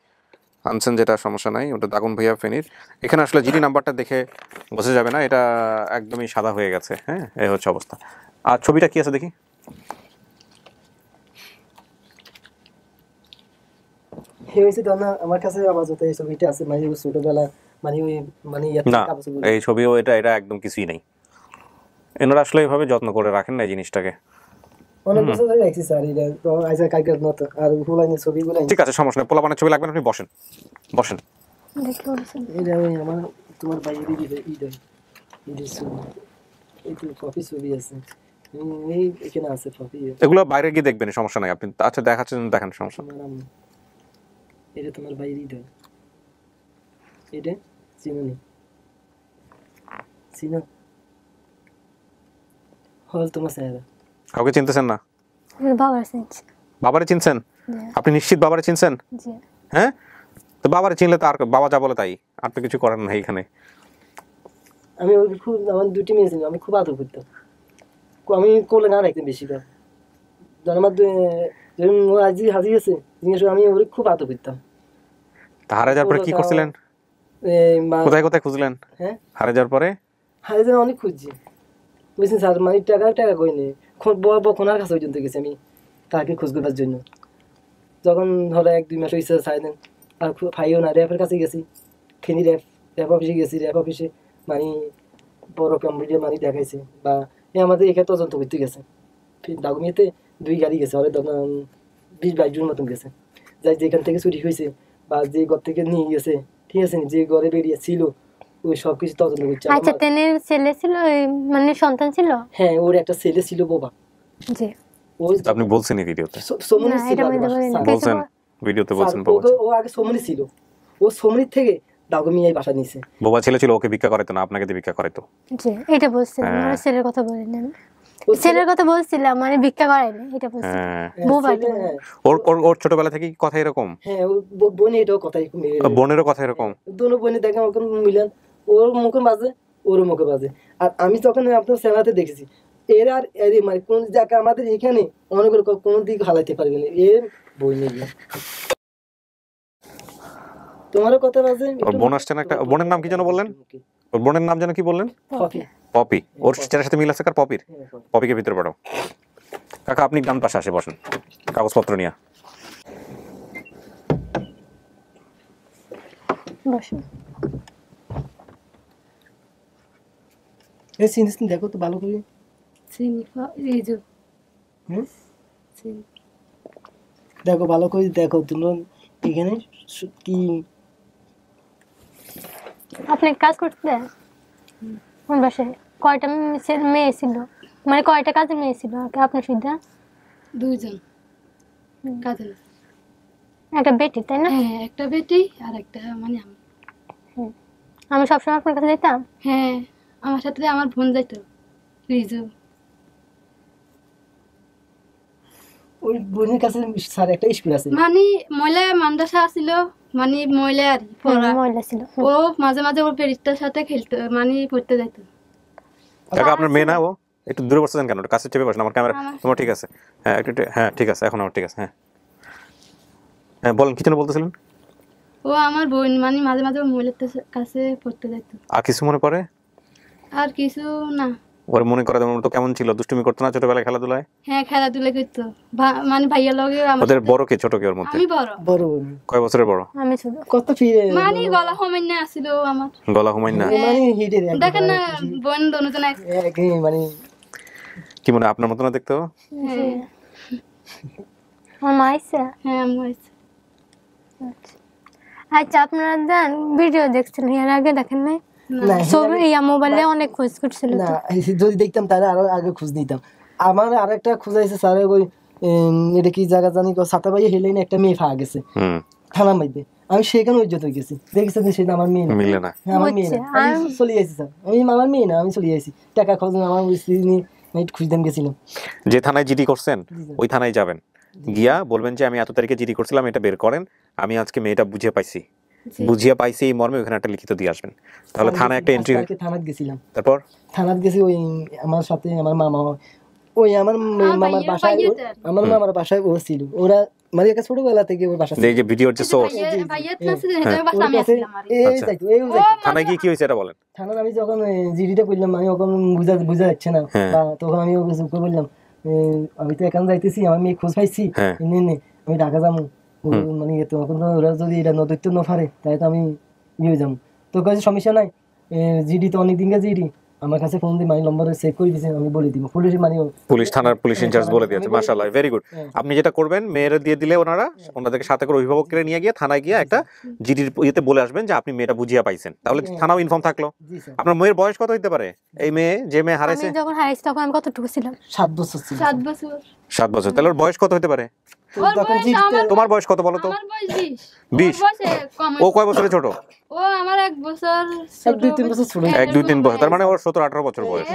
আনছেন যেটা সমস্যা নাই। ওটা দাগন ভুইয়া ফেনীর। এখানে আসলে জিডি নাম্বারটা দেখে বোঝা যাবে না, এটা একদমই সাদা হয়ে গেছে। হ্যাঁ এই হচ্ছে অবস্থা। আর ছবিটা কি আছে দেখি? আমার কাছে আপাতত এই ছবিটা আছে, মানে ছোটবেলা, মানে ওই মানে না এই ছবিও এটা এটা একদম কিছুই নেই। এনারা আসলে এইভাবে যত্ন করে রাখেন না এই জিনিসটাকে। অনেক বছর ধরে রাখছি স্যার, এটা তো আইসা কালকের মতো। আর ফুলাইনের ছবিগুলো ঠিক আছে সমস্যা নেই, পোলাপানের ছবি লাগবে না, আপনি বসেন বসেন। এটা ওই আমার তোমার বাইরে ঈদের এই তো কপি ছবি আছে, এই এখানে আছে কপি। এগুলো বাইরে গিয়ে দেখবেন, সমস্যা নাই। আপনি আচ্ছা দেখাচ্ছেন, দেখেন, সমস্যা নেই। এটা তোমার বাইরে ঈদের, এটা চিনুনি চিনো হল তোমার স্যার। কাউকে চিনতেছেন না? বাবার চিনছি। বাবারে চিনছেন? আপনি নিশ্চিত বাবারে চিনছেন? জি। হ্যাঁ তো বাবারে চিনলে তো আর বাবা যা বলে তাই, আর তো কিছু করার নাই এখানে। আমি ওই খুব, আমার দুটি মেয়ে ছিল, আমি খুব আদর করতাম। আমি কোলে না রাখতাম বেশিরভাগ, আমার যখন আজি হাজির আছে জিজ্ঞেস আমি ওরে খুব আদর করতাম। হারে যাওয়ার পরে কি করছিলেন? কোথায় কোথায় খুঁজলেন? হ্যাঁ হারে যাওয়ার পরে? হারে যাওয়া অনেক খুঁজছি, বুঝছেন স্যার, মানে টাকা টাকা করিনি। বকনার কাছে পর্যন্ত গেছি আমি তাকে খোঁজ করার জন্য। যখন ধরো 1-2 মাস হয়েছে ছাড় দেন, আর ভাইও না, র্যাপের কাছে গেছি, ফেনী র্যাপ অফিসে গেছি। র্যাপ অফিসে মানে বড় কম্পিউটার মানে দেখাইছে, বা আমাদের এখানে তদন্ত করতে গেছে। দাগুমিয়াতে 2 গাড়ি গেছে, ওরা 20-22 জন মতন গেছে। যাই যেখান থেকে চুরি হয়েছে বা যে ঘর থেকে নিয়ে গেছে, ঠিক আছে, যে ঘরে বেরিয়ে ছিল ওই সবকিছু তদন্ত করছে। আচ্ছা তেনের ছেলে ছিল, মানে সন্তান ছিল? হ্যাঁ ওর একটা ছেলে ছিল বাবা। জি আপনি বলছেন এই ভিডিওতে? সোমনি ছিল, বলছেন ভিডিওতে বলছেন বাবা। ও আগে সোমনি ছিল, ও সোমনি থেকে দাগুমিয়ায় বাসা নিছে। বাবা ছেলে ছিল, ওকে ভিক্ষা করাইতো না, আপনাকে দিয়ে ভিক্ষা করাইতো। জি এটা বলছিলাম, আমার ছেলের কথা বলিনি, ছেলের কথা বলছিলাম, মানে ভিক্ষা করাইনি এটা বলছিলাম। ওর ছোটবেলা থেকে কথা এরকম? হ্যাঁ বোন এটাও কথা, বোনেরও কথা এরকম? দুনো বোনে দেখে আমাকে মিলান, ওর মুখে বাজে ওর মুখে বাজে। আর আমি যখন আপনার সেনাতে দেখেছি এর আর মানে কোন জায়গা আমাদের এখানে অনেক কোনো দিক হালাইতে পারবে না, এর বই নেই। তোমারও কথা বাজে। ওর বোন আসছে না একটা, বোনের নাম কি যেন বললেন? ওর বোনের নাম যেন কি বললেন? পপি। পপি। ওর চেহারার সাথে মিল আছে কার? পপির। পপিকে ভিতরে পাঠাও। কাকা আপনি ডান পাশে আসে বসেন, কাগজপত্র নিয়ে বসুন। এই সিনস দেখো তো ভালো করে। রিজু। দেখো ভালো করে দেখো, তুমি এখানে কি আপনি কাজ করতে কোন বাসায়? কয়টা মেয়ে ছিল, মানে কয়টা কাজের মেয়ে ছিল আপনার সুবিধা? 2 জন কাজের। একটা বেটি তাই না? হ্যাঁ একটা বেটি আর একটা মানে আমি সবসময় আপনার কাছে যেতাম। হ্যাঁ আমার সাথে আমার বোন যাইতো রিজু। ওই বোনের কাছে স্যার একটা স্কুল আছে মানে মহিলা মাদ্রাসা ছিল, মানে মহিলা আর পড়া মহিলা ছিল। ও মাঝে মাঝে ওর পেরিস্তার সাথে খেলতে মানে পড়তে যেত। কাকা আপনার মেয়ে না ও? একটু দূরে বসছেন কেন? কাছে চেপে বসেন, আমার ক্যামেরা তোমার ঠিক আছে। হ্যাঁ একটু হ্যাঁ ঠিক আছে, এখন আমার ঠিক আছে। হ্যাঁ হ্যাঁ বলেন, কি যেন বলতেছিলেন? ও আমার বোন, মানে মাঝে মাঝে ওর মহিলার কাছে পড়তে যেত। আর কিছু মনে পড়ে? আর কিছু না। ওর মনে করে তোমার তো কেমন ছিল? দুষ্টুমি করতো না ছোটবেলায় খেলাধুলায়? হ্যাঁ খেলাধুলা করতো, মানে ভাইয়া লগে। ওদের বড় কে ছোট কে ওর মধ্যে? আমি বড়। বড় কয় বছরের বড়? আমি ছোট। কত ফিরে মানে গলা হমাইনা আছিল আমার। গলা হুমাইন না মানে হিডে দেখেন না বোন দুজন একই মানে কি মনে আপনার মতো না দেখতে? হ্যাঁ আমার মা আইছে। হ্যাঁ আমি আইছি। আচ্ছা আপনারা দেন ভিডিও দেখছেন এর আগে দেখেন নাই? না ছবি ইয়া মোবাইলে অনেক খোঁজ করছিল না, তো। যদি দেখতাম তাহলে আরো আগে খোঁজ নিতাম। আমার আরেকটা খোঁজ আছে স্যার, ওই এটা কি জায়গা জানি সাতাবাই হেলেন একটা মেয়ে পাওয়া গেছে থানা মধ্যে। আমি সেখানে উজ্জ্বত গেছি, দেখেছেন সেটা আমার মেয়ে মিলে না। হ্যাঁ আমার মেয়ে না, আমি চলে যাইছি স্যার, আমি আমার মেয়ে না, আমি চলে যাইছি টাকা খরচ আমার স্ত্রী নিয়ে খুঁজতাম গেছিলাম। যে থানায় জিডি করছেন ওই থানায় যাবেন, গিয়া বলবেন যে আমি এত তারিখে জিডি করছিলাম, এটা বের করেন, আমি আজকে মেয়েটা বুঝিয়ে পাইছি, বুঝিয়ে পাইছি এই মর্মে ওখানে একটা লিখিত দিয়ে আসবেন। তাহলে থানায় একটা এন্ট্রি। থানাত গেছিলাম, তারপর থানাত গেছি ওই আমার সাথে আমার মামা, ওই আমার মামার বাসায়, আমার মামার বাসায় ও ছিল, ওরা মানে একটা ছোটবেলা থেকে ওর বাসা। এই যে ভিডিওর যে সোর্স থানায় গিয়ে কি হয়েছে এটা বলেন। থানায় আমি যখন জিডিটা করলাম, আমি ওখানে বুঝা যাচ্ছে না, তখন আমি ওকে বললাম আমি তো এখানে যাইতেছি, আমার মেয়ে খোঁজ পাইছি, আমি ঢাকা যাবো, মানে তখন তো ওরা যদি এটা নদৈত্য না পারে তাই তো আমি ইয়ে যাবো। তো কাছে সমস্যা নাই, জিডি তো অনেক দিনকার জিডি আমার কাছে ফোন দিয়ে মানে নম্বর সেভ করে দিয়েছে, আমি বলে দিব পুলিশ মানে পুলিশ থানার পুলিশ ইনচার্জ বলে দিয়েছে। মাশাআল্লাহ, ভেরি গুড। আপনি যেটা করবেন মেয়েরা দিয়ে দিলে ওনাদেরকে সাথে করে অভিভাবককে নিয়ে গিয়ে থানায় গিয়ে একটা জিডির ইয়েতে বলে আসবেন যে আপনি মেয়েটা বুঝিয়ে পাইছেন, তাহলে থানাও ইনফর্ম থাকলো। আপনার মেয়ের বয়স কত হইতে পারে? এই মেয়ে যে মেয়ে হারাইছে যখন হারাইছে তখন আমি কতটুকু ছিলাম? 7 বছর ছিল। 7 বছর। 7 বছর। তাহলে ওর বয়স কত হইতে পারে? তোমার বয়স কত বলো তো? আমার বয়স 20। ও কয় বছরের ছোট? ও আমার 1 বছর 2-3 বছর ছোট। 1-2-3 বছর, তার মানে ওর 17-18 বছর বয়স।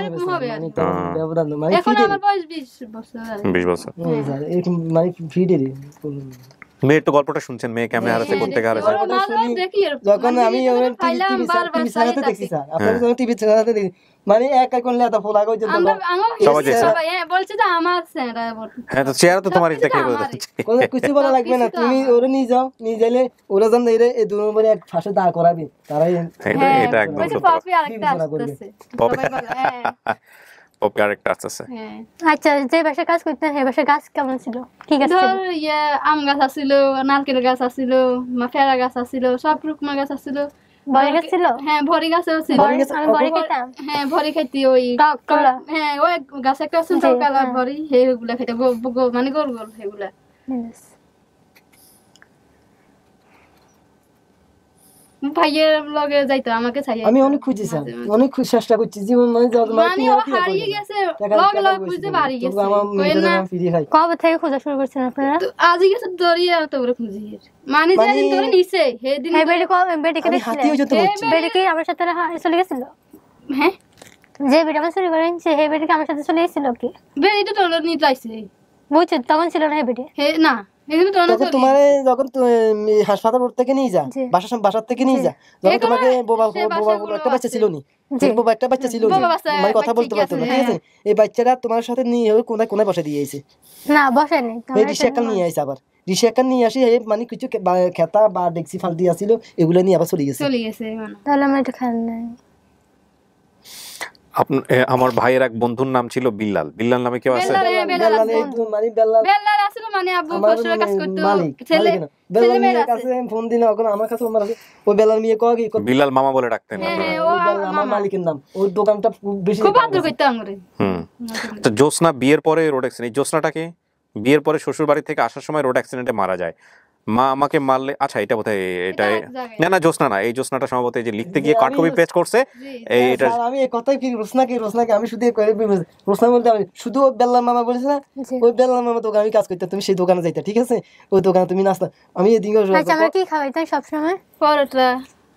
এখন আমার বয়স 20 বছর। 20 বছর মানে ফিডে মেয়ের তো গল্পটা শুনছেন, মেয়ে কেমনে হারাছে, করতে হারাছে। যখন আমি টিভি চালাতে দেখছি স্যার, আপনারা যখন টিভি চালাতে দেখি মানে এক এক করলে এত ফোলা কই যেত সবাই যাচ্ছে বলছে যে আমার চেহারা বলতে। হ্যাঁ তো চেহারা তো তোমারই দেখে বলতে কোন কিছু বলা লাগবে না, তুমি ওরে নিয়ে যাও, নিয়ে গেলে ওরা জান এর এই দুই নম্বরে এক ফাঁসে দাঁড় করাবে, তারাই এটা একদম সত্য। পপি আরেকটা আসছে, পপি পপি আরেকটা আসছে। আচ্ছা যে বাসায় কাজ করতেন সেই বাসায় গাছ কেমন ছিল? কি গাছ ছিল? আম গাছ আছিল, নারকেল গাছ আছিল, পেয়ারা গাছ আছিল, সব রকমের গাছ আছিল। বড়ি গাছ ছিল? হ্যাঁ ভরি গাছও ছিল। আমি বড়ি খেতাম। হ্যাঁ ভরি খাইতি, ওই হ্যাঁ ওই গাছ একটা ছিল কালা ভরি, সেইগুলা খাইতে মানে গোল গোল সেগুলা। ভাইয়ের লগে যাইতো আমাকে চাই, আমি অনেক খুঁজি স্যার, অনেক চেষ্টা করছি জীবন মানে হারিয়ে গেছে, লগে লগে খুঁজতে পারি গেছে। কবে থেকে খোঁজা শুরু করছেন আপনারা? আজই গেছে দরিয়া তো করে খুঁজি, মানে যেদিন ধরে নিছে সেদিন বেটিকে বেটিকে আমার সাথে চলে গেছিল। হ্যাঁ যে বেটি আমার চুরি করে নিচ্ছে সেই বেটিকে আমার সাথে চলে গেছিল কি? বেটি তো নিতে আইছে, বুঝছো তখন ছিল না বেটি? না তোমার যখন হাসপাতাল থেকে নিয়ে যা, বাসার থেকে নিয়ে যা, যখন তোমাকে একটা বাচ্চা ছিল নি, একটা বাচ্চা ছিল মানে কথা বলতে পারতো না, ঠিক আছে, এই বাচ্চাটা তোমার সাথে নিয়ে কোনায় কোনায় বসে দিয়েছে। না বসেনি, রিক্সা নিয়ে আসে, আবার রিক্সা নিয়ে আসি মানে কিছু খেতা বা ডেক্সি ফাল দিয়ে আসছিল, এগুলো নিয়ে আবার চলে গেছে। তাহলে আমরা এটা খান নাই। আমার ভাইয়ের এক বন্ধুর নাম ছিল বিল্লাল। বিল্লাল নামে কেউ আছে? বিল্লাল মামা বলে ডাকতেন, আমার মালিকের নাম। ওই দোকানটা বেশি জ্যোৎস্না বিয়ের পরে রোড অ্যাক্সিডেন্ট, এই জ্যোৎস্নাটাকে বিয়ের পরে শ্বশুর বাড়ি থেকে আসার সময় রোড অ্যাক্সিডেন্টে মারা যায়। মা আমাকে মারলে, আচ্ছা এটা বোধহয় এটা না জ্যোৎস্না না, এই জ্যোৎস্নাটা সম্ভবত এই যে লিখতে গিয়ে কাট কপি পেস্ট করছে এইটা। আমি এই কথাই কি রোশনাকে আমি শুধু রোশনা বলতে আমি শুধু বেল্লার মামা বলেছি না, ওই বেল্লার মামা দোকানে আমি কাজ করতে, তুমি সেই দোকানে যাইতা, ঠিক আছে, ওই দোকানে তুমি নাস্তা, আমি এদিকে আমরা কি খাওয়াইতাম সব সময়?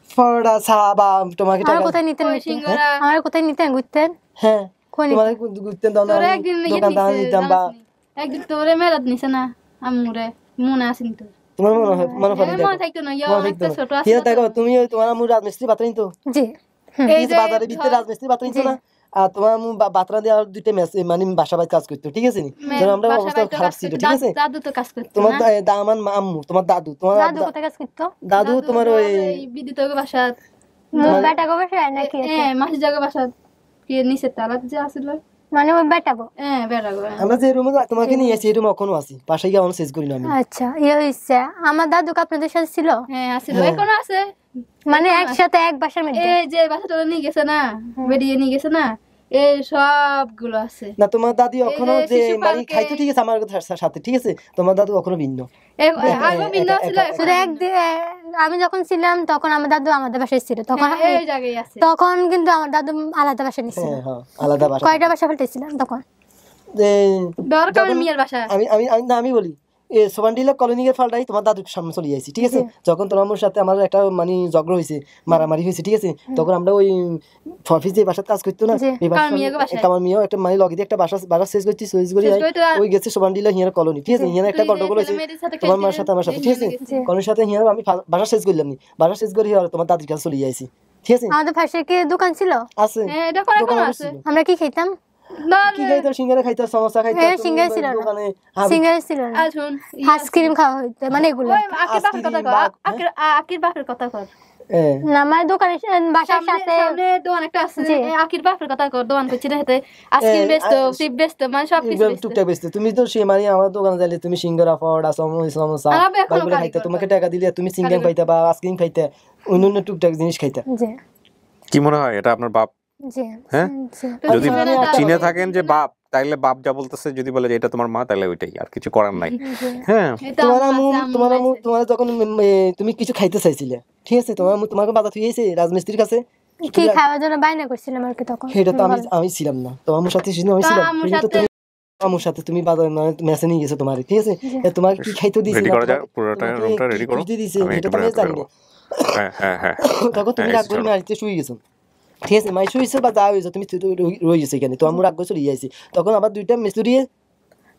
পরোটা চা বা তোমাকে আমার কোথায় নিতেন? আমার কোথায় নিতেন ঘুরতেন? হ্যাঁ তোমাকে ঘুরতেন, দোকান নিতাম বা একদিন তোরে মেরাত নিছে না আম্মুরে মনে আসেনি তো তোমার মনে পড়ে মনে থাকতো না একটা ছোট আছে দেখো তুমি তোমার আম্মু রাজমিস্ত্রি বাতরাইন তো জি এই যে বাজারের ভিতরে রাজমিস্ত্রি বাতরাইন তো না আর তোমার আম্মু বাতরা দিয়ে আর দুইটা মানে বাসা বাড়ি কাজ করতো ঠিক আছে নি যখন আমরা অবস্থা খারাপ ছিল ঠিক আছে দাদু তো কাজ করতো তোমার আমার আম্মু তোমার দাদু কোথায় কাজ করতো দাদু তোমার ওই বিদ্যুৎ বাসা বেটা গো বাসা নাকি মাসি জায়গা বাসা কি নিচে তালাত যে আছিল মানে ওই বেটা গো বেটা গো আমরা যে রুমে তোমাকে নিয়ে এসে এই রুমে এখনো আছি পাশে গিয়ে অন শেষ করি না আমি আচ্ছা হইছে আমার দাদু আপনাদের সাথে ছিল আছিল এখনো আছে মানে একসাথে এক বাসার মধ্যে এই যে বাসাটা নিয়ে গেছে না বেরিয়ে নিয়ে গেছে না এই সবগুলো আছে না তোমার দাদি এখনো যে মানে খাইতো ঠিক আছে আমার সাথে ঠিক আছে তোমার দাদু এখনো ভিন্ন আগে ভিন্ন ছিল শুধু একদিন আমি যখন ছিলাম তখন আমার দাদু আমাদের বাসায় ছিল তখন এই জায়গায় আছে তখন কিন্তু আমার দাদু আলাদা বাসা নিছিল আলাদা বাসা কয়টা বাসা ফেলতেছিলাম তখন দরকার মিয়ার বাসা আমি বলি সোবান্ডিলা কলোনির ফালটাই তোমার দাদুর সামনে চলে যাইছি ঠিক আছে যখন তোমার সাথে আমার একটা মানে ঝগড়া হয়েছে মারামারি হয়েছে ঠিক আছে তখন আমরা ওই অফিস যে বাসার কাজ করতো না এই আমার মেয়েও একটা মানে লগে একটা বাসা শেষ করছি শেষ করি ওই গেছে সোবান্ডিলা হিয়ার কলোনি ঠিক আছে হিয়ার একটা গন্ডগোল হয়েছে তোমার মার সাথে আমার সাথে ঠিক আছে কলোনির সাথে হিয়ার আমি বাসা শেষ করলাম নি বাসা শেষ করি আর তোমার দাদির কাছে চলে যাইছি ঠিক আছে আমাদের পাশে কি দোকান ছিল আছে আমরা কি খেতাম কি খাইতো সিঙ্গারা খাইতো সমোসা খাইতো সিঙ্গারা ছিল সিঙ্গারা ছিল আইসক্রিম খাওয়া হইতো মানে এগুলো আকির বাপের কথা কর না আমার দোকানের বাসার সাথে সামনে দোকান একটা আছে আকির বাপের কথা কর দোকান করছি না হেতে আইসক্রিম বেচতো চিপ বেচতো মানে সব কিছু টুকটাক বেচতো তুমি তো সে মানে আমার দোকানে যাইলে তুমি সিঙ্গারা পড়া সমোসা এগুলো খাইতে তোমাকে টাকা দিলে তুমি সিঙ্গারা খাইতে বা আইসক্রিম খাইতে অন্যান্য টুকটাক জিনিস খাইতে কি মনে হয় এটা আপনার বাপ হ্যাঁ যদি চিনে থাকেন যে বাপ তাইলে বাপ যা বলতেছে যদি বলে যে এটা তোমার মা তাহলে ওইটাই আর কিছু করার নাই হ্যাঁ তোমার যখন তুমি কিছু খাইতে চাইছিলে ঠিক আছে তোমাকে বাধা থুইছে রাজমিস্ত্রির কাছে কি খাওয়ার জন্য বাইনা করছিলাম আর কি তখন সেটা তো আমি ছিলাম না তো আমার সাথে আমি ছিলাম আমার সাথে তুমি মেসে নিয়ে গেছো তোমার ঠিক আছে তোমার কি খাইতে দিয়েছে রেডি করা যায় পুরোটা রুমটা রেডি করো এটা তো আমি জানি না হ্যাঁ তখন তুমি রাগ করে মারিতে শুয়ে গেছো ঠিক আছে মাই শুয়েছো বা যা হয়েছে তুমি রয়ে গেছো এখানে তো আমি রাগ করে চলে যাইছি তখন আবার দুইটা মিস্ত্রি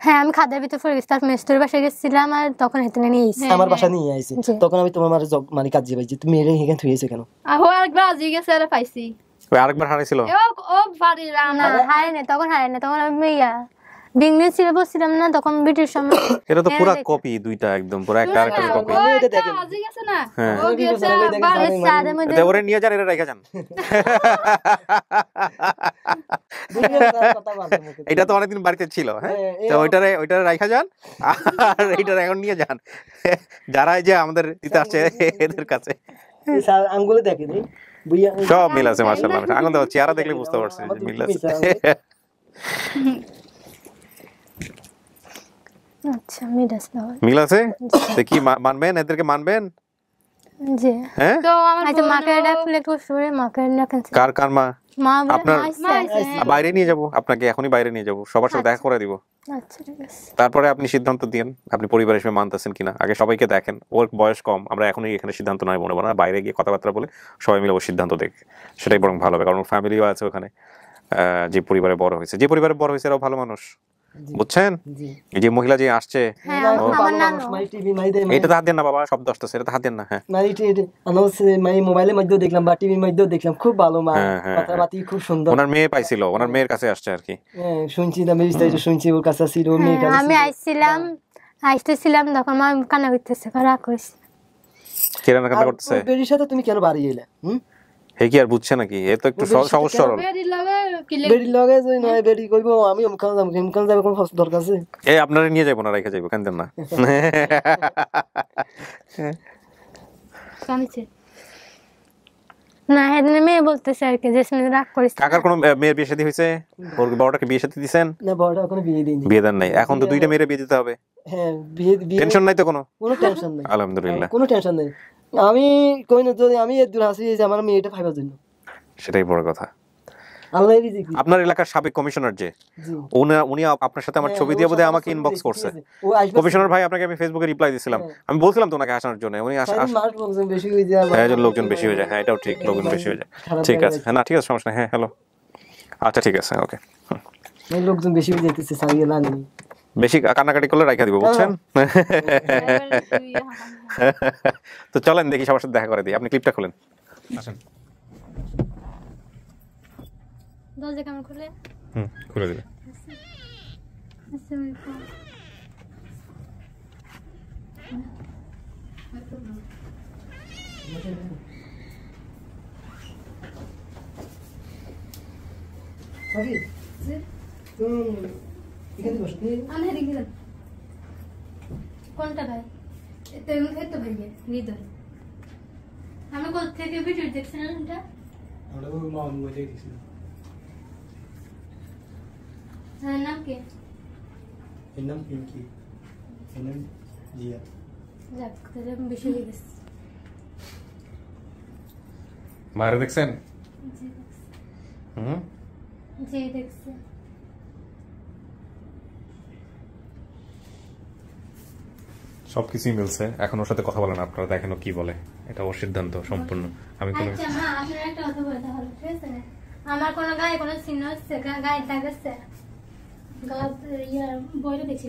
হ্যাঁ আমি খাদের ভিতরে পড়ে গেছি তার মিস্ত্রির বাসায় গেছিলাম আর তখন হেতে নিয়ে এসেছি আমার বাসা নিয়ে আইছি তখন আমি তোমার মানে কাজে পাইছি তুমি এখানে থুইছো কেন আরেকবার আজি গেছে আর পাইছি ওই আরেকবার হারাইছিল ও বাড়ি না হারাই না তখন আমি বিংলিশ ছিল বলছিলাম না তখন ব্রিটিশ সময় এটা তো পুরো কপি দুইটা একদম পুরো একটা আরেকটা কপি এটা দেখেন আজি গেছে না ও গেছে সাদের মধ্যে এটা ওরে নিয়ে যান এটা রাখা যান এটা তো অনেকদিন বাড়িতে ছিল হ্যাঁ তো ওইটারে রাখা যান আর এইটারে এখন নিয়ে যান যারা যে আমাদের দিতে আসছে এদের কাছে আঙ্গুলে দেখেন সব মিল আছে মাশাআল্লাহ আঙ্গুল তো চেহারা দেখলে বুঝতে পারছেন যে মিল আছে আচ্ছা মিল আছে তো কি মানবেন এদেরকে মানবেন জি হ্যাঁ তো আমার তো মাকে ডাকলে একটু শুনে মাকে না কেন কার মা মা আপনার বাইরে নিয়ে যাব আপনাকে এখনই বাইরে নিয়ে যাব সবার সাথে দেখা করে দিব আচ্ছা ঠিক আছে তারপরে আপনি সিদ্ধান্ত দিন আপনি পরিবারের সাথে মানতেছেন কিনা আগে সবাইকে দেখেন ওর বয়স কম আমরা এখনই এখানে সিদ্ধান্ত নাই মনে না বাইরে গিয়ে কথাবার্তা বলে সবাই মিলে ও সিদ্ধান্ত দেখ সেটাই বরং ভালো হবে কারণ ফ্যামিলিও আছে ওখানে যে পরিবারে বড় হয়েছে এরাও ভালো মানুষ বুঝছেন যে মহিলা যে আসছে এটা হাত দেন না বাবা শব্দ আসতেছে এটা হাত দেন না হ্যাঁ মোবাইলের মধ্যেও দেখলাম বা টিভির মধ্যেও দেখলাম খুব ভালো মা কথাবার্তা খুব সুন্দর ওনার মেয়ে পাইছিল ওনার মেয়ের কাছে আসছে আর কি শুনছি আমি বিস্তারিত শুনছি ওর কাছে ছিল আমি আসতেছিলাম তখন মা কান্না করতেছে রাগ করেছে কেন কান্না করতেছে বেরির সাথে তুমি কেন বাড়ি এলে হে কি আর বুঝছে নাকি এ তো একটু সহজ সরল বেরি লগে যাই নয় বেরি কইবো আমি আমখান যাব কোন দরকার আছে এই আপনারা নিয়ে যাইবো না রাখা যাইবো কান্দেন না কানিছে না হেদিনে মেয়ে বলতেছে আর কি যে শুনে রাগ করিস কাকার কোন মেয়ের বিয়ে শাদী হইছে ওর বড়টাকে বিয়ে শাদী দিবেন না বড়টা এখনো বিয়ে দেয়নি বিয়ে দেন নাই এখন তো দুইটা মেয়ের বিয়ে দিতে হবে হ্যাঁ বিয়ে টেনশন নাই তো কোনো টেনশন নাই আলহামদুলিল্লাহ কোনো টেনশন নাই আমি কই না যদি আমি এর দূর আসি যে আমার মেয়েটা পাইবার জন্য সেটাই বড় কথা আল্লাহর রিজিক আপনার এলাকার সাবেক কমিশনার যে উনি আপনার সাথে আমার ছবি দিয়ে বোধহয় আমাকে ইনবক্স করছে কমিশনার ভাই আপনাকে আমি ফেসবুকে রিপ্লাই দিছিলাম আমি বলছিলাম তো ওনাকে আসার জন্য উনি বেশি হয়ে যায় হ্যাঁ লোকজন বেশি হয়ে যায় হ্যাঁ এটাও ঠিক লোকজন বেশি হয়ে যায় ঠিক আছে হ্যাঁ না ঠিক আছে সমস্যা হ্যাঁ হ্যালো আচ্ছা ঠিক আছে ওকে লোকজন বেশি হয়ে যাইতেছে সারিয়ে না বেশি কান্নাকাটি করলে রাখা দিব, বুঝছেন? তো চলেন দেখি সবার সাথে দেখা করে দিই। আপনি ক্লিপটা খুলেন, আসেন। দরজা কেমন খুলে? খুলে দিলে। কোনটা ভাই? তো ভাই হৃদয়, আমি কোথা থেকে ভিডিও দেখছিলাম এটা? নাম কি? নাম পিঙ্কি, নাম জিয়া। যাক, তাহলে আমি বেশি হয়ে গেছি। মায়ের দেখছেন? জি দেখছি। সবকিছুই মিলছে, এখন ওর সাথে কথা বলেন, আপনারা দেখেন ও কি বলে, এটা ওর সিদ্ধান্ত সম্পূর্ণ। আমি কোনো আচ্ছা মা, আপনার একটা কথা বলতে হবে, ঠিক আছে? আমার কোনো গায়ে কোনো চিহ্ন হচ্ছে, গায়ে দাগাচ্ছে, বইটা দেখছি,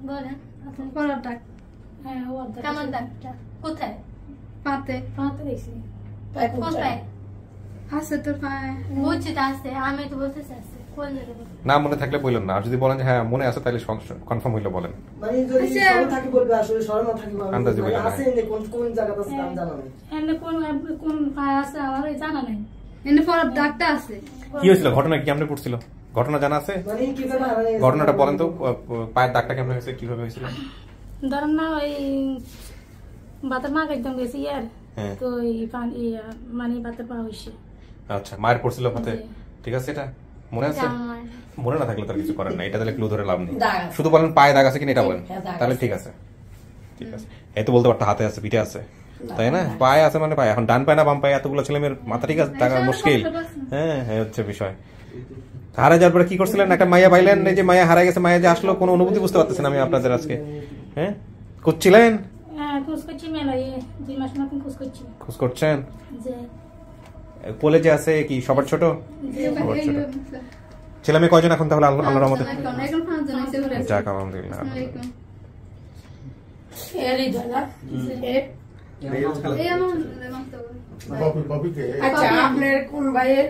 বলেন পরার দাগ। হ্যাঁ, ও কেমন দাগটা? কোথায়? পাতে পাতে দেখছি। কোথায় আছে? তোর পায়ে বুঝছি তো আছে, আমি তো বলতে চাচ্ছি কোন জায়গায়। না মনে থাকলে বললেন না, আর যদি বলেন যে হ্যাঁ মনে আছে তাহলে কনফার্ম হইলে বলেন। মানে যদি স্মরণ থাকে বলবে, আসলে স্মরণ না থাকে আন্দাজে বলেন আছে না, কোন জায়গাতে আছে নাম জানা নেই। এমনি কোন পায়ে আছে আমার জানা নেই। এনে পরার দাগটা আছে। কি হয়েছিল, ঘটনা কেমনে ঘটছিল, ঘটনা জানা আছে? মানে কি মানে ঘটনাটা বলেন তো, পায়ের দাগটা কেমনে হয়েছে, কিভাবে হয়েছিল? ধরেন না, ওই বাতের মা একদম গেছি আর তো ওই পানি মানে বাতের পা হয়েছে। আচ্ছা, মায়ের পড়ছিল হাতে, ঠিক আছে, এটা মনে আছে? মনে না থাকলে তার কিছু করেন না, এটা তাহলে ক্লু ধরে লাভ নেই। শুধু বলেন পায়ে দাগ আছে কিনা এটা বলেন, তাহলে ঠিক আছে। ঠিক আছে, এই তো বলতে পারতো হাতে আছে, পিঠে আছে, তাই না? পায়ে আছে মানে পায়ে। এখন ডান পায়ে না বাম পায়ে, এতগুলো ছেলে মেয়ের মাথা ঠিক আছে, টাকা মুশকিল। হ্যাঁ, হচ্ছে বিষয়। হারা যাওয়ার পরে কি করছিলেন? একটা মাইয়া পাইলেন, এই যে মাইয়া হারা গেছে, মাইয়া যে আসলো, কোনো অনুভূতি বুঝতে পারতেছেন আমি আপনাদের আজকে? হ্যাঁ, করছিলেন, খোঁজ করছেন। কোলে যে আছে কি সবার ছোট? সবার ছোট। ছেলে মেয়ে কয়জন এখন তাহলে আল্লাহর রহমতে? যাক, আলহামদুলিল্লাহ। আচ্ছা, আপনার কোন ভাইয়ের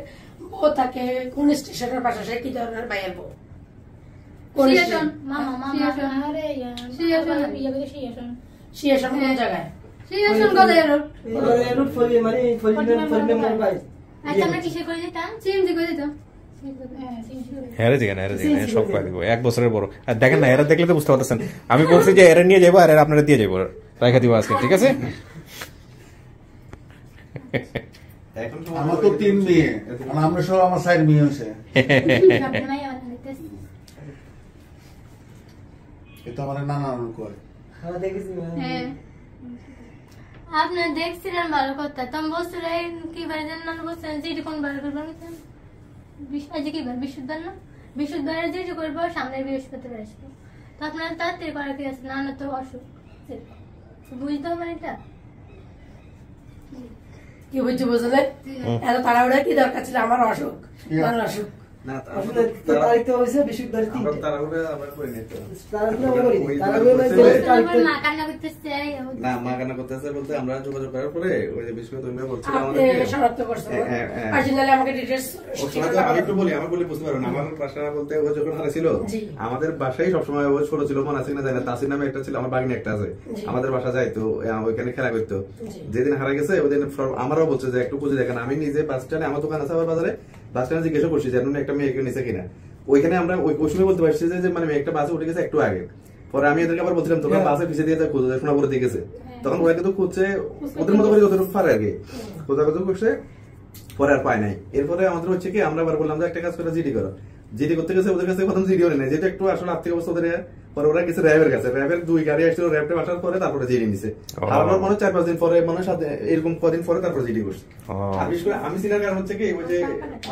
বউ থাকে কোন স্টেশনের পাশে, সে কি ধরনের ভাইয়ের বউ? সিয়াসন কোন জায়গায়? সিয়াসন গদায় রোড। রোড ফরি মানে ফরি ভাই। আচ্ছা, আমরা কিসে করে দিতাম? সিএমজি করে দিতাম। হেরে যেখানে সব পাই দিব, 1 বছরের বড়। আর দেখেন না, এরা দেখলে তো বুঝতে পারতেছেন, আমি বলছি যে এরা নিয়ে যাবো আর এরা আপনারা দিয়ে যাবো, রাখা দিব আজকে, ঠিক আছে? আমার তো 3 মেয়ে, আমরা সব আমার 4 মেয়ে হয়েছে। এটা আমার নানা করে। আপনার দেখছিলেন ভালো কথা, তুমি বলছিলেন কি বার জানেন, বলছিলেন যেটি কোন বার করবেন, আজকে কি বার? বৃহস্পতিবার না? বৃহস্পতিবারে যেটি করবো, সামনে বৃহস্পতিবার আসবো, তো আপনার তাড়াতাড়ি করার কি আছে? না না, তো অসুখ বুঝতে হবে এটা। কি বুঝছি বুঝলেন? এত তাড়াহুড়া কি দরকার ছিল? আমার অসুখ, আমার অসুখ। আমাদের বাসায় সবসময় ছোট ছিল, মনে আছে না জানি না, তাসির নামে একটা ছিল, আমার বাগিনী একটা আছে, আমাদের বাসা যাইতো, ওইখানে খেলা করতো। যেদিন হারা গেছে ওইদিন আমারও বলছে যে একটু খুঁজে দেখেন। আমি নিজে বাস স্ট্যান্ডে, আমার দোকান আছে আবার বাজারে, বাস স্ট্যান্ডে জিজ্ঞাসা করছি যে একটা মেয়েকে নিচে কিনা। ওইখানে আমরা ওই সময় বলতে পারছি যে মানে একটা বাসে উঠে গেছে একটু আগে। পরে আমি এদেরকে আবার বলছিলাম তোমরা বাসে পিছিয়ে দিয়ে খুঁজে, সোনাপুরে দিয়ে গেছে। তখন ওরা কিন্তু খুঁজছে ওদের মতো করে যতটুকু পারে আর কি, খোঁজাখুঁজি করছে, পরে আর পায় নাই। এরপরে আমাদের হচ্ছে কি, আমরা আবার বললাম যে একটা কাজ করে জিডি করো। জিডি করতে গেছে, ওদের কাছে প্রথম জিডিও নেই, যেটা একটু আসলে আর্থিক অবস্থা ওদের। পরে ওরা গেছে র্যাবের কাছে, র্যাবের 2 গাড়ি আসছিল, র্যাবটা আসার পরে তারপরে জিডি নিছে। আমার মনে হয় 4-5 দিন পরে, মনে হয় এরকম কদিন পরে তারপরে জিডি করছে। আর বিশেষ করে আমি চিনার কারণ হচ্ছে কি, ওই যে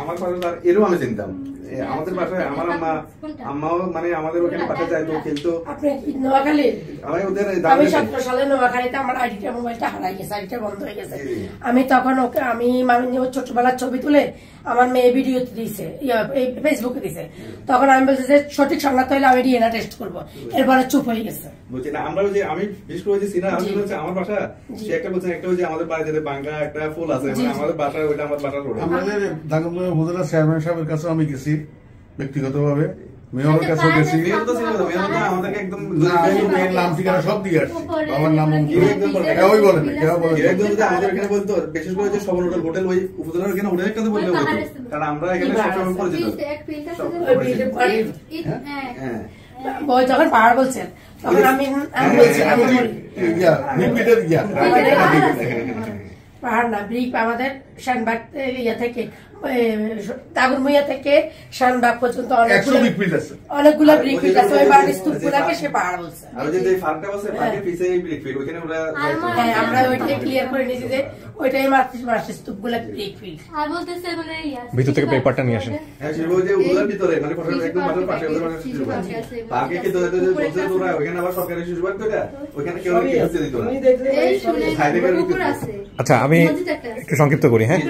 আমার পাশে এরও আমি চিনতাম, আমাদের বাসায় আমার আম্মাও মানে আমাদের ওখানে বাসায় যাইতো খেলতো। আপনি নোয়াখালী? আমি ওদের আমি 17 সালে নোয়াখালীতে আমার আইডিটা মোবাইলটা হারাই গেছে, আইডিটা বন্ধ হয়ে গেছে। আমি তখন ওকে আমি মানে ছোটবেলার ছবি তুলে আমার মেয়ে ভিডিও দিয়েছে, ফেসবুকে দিছে। তখন আমি বলছি যে সঠিক সংবাদ হইলে আমি ডিএনএ টেস্ট করবো, এরপরে চুপ হয়ে গেছে। বলছি না আমরা ওই যে আমি বিশেষ করে যে সিনা আমি হচ্ছে আমার বাসা, সে একটা বলছেন একটা ওই যে আমাদের বাড়িতে বাংলা একটা ফুল আছে, মানে আমাদের বাসায় ওইটা আমার বাসার রোড। আমাদের ঢাকা উপজেলা চেয়ারম্যান সাহেবের কাছে আমি গেছি ব্যক্তিগতভাবে, মেয়রের কাছে গেছি, আমাদেরকে একদম নাম ঠিকানা সব দিয়ে আসছি, বাবার নাম কেউই বলে না, কেউ বলে একদম যদি আমাদের এখানে বলতো, বিশেষ করে যে সবল হোটেল হোটেল ওই উপজেলার এখানে হোটেলের কাছে বললে হতো, কারণ আমরা এখানে সবসময় পরিচিত। যখন পাহাড় বলছেন তখন আমি বলছি পাহাড় না ব্রিক, আমাদের শানবাগ ইয়া থেকে তাগুরমুইয়া থেকে শানবাগ পর্যন্ত অনেকগুলো ব্রিক ফিল্ড আছে, ওই বাড়ির স্তূপগুলাকে সে পাহাড় বলছে। আমরা ওইটাই ক্লিয়ার করে নিয়েছি যে ওইটাই মাতৃ স্তূপগুলা ব্রিক ফিল্ড। আর বলতেছে মানে ভিতর থেকে পেপারটা নিয়ে আসেন। হ্যাঁ সেগুলো যে ওগুলোর ভিতরে মানে একদম বাসার পাশে ওদের বাসার শিশু বাড়ি পার্কে কি তোদের যে বলছে তোরা ওখানে আবার সরকারি শিশু বাড়ি, তো এটা ওখানে কেউ কি হচ্ছে দিত না। আচ্ছা আমি একটু সংক্ষিপ্ত করি। হ্যাঁ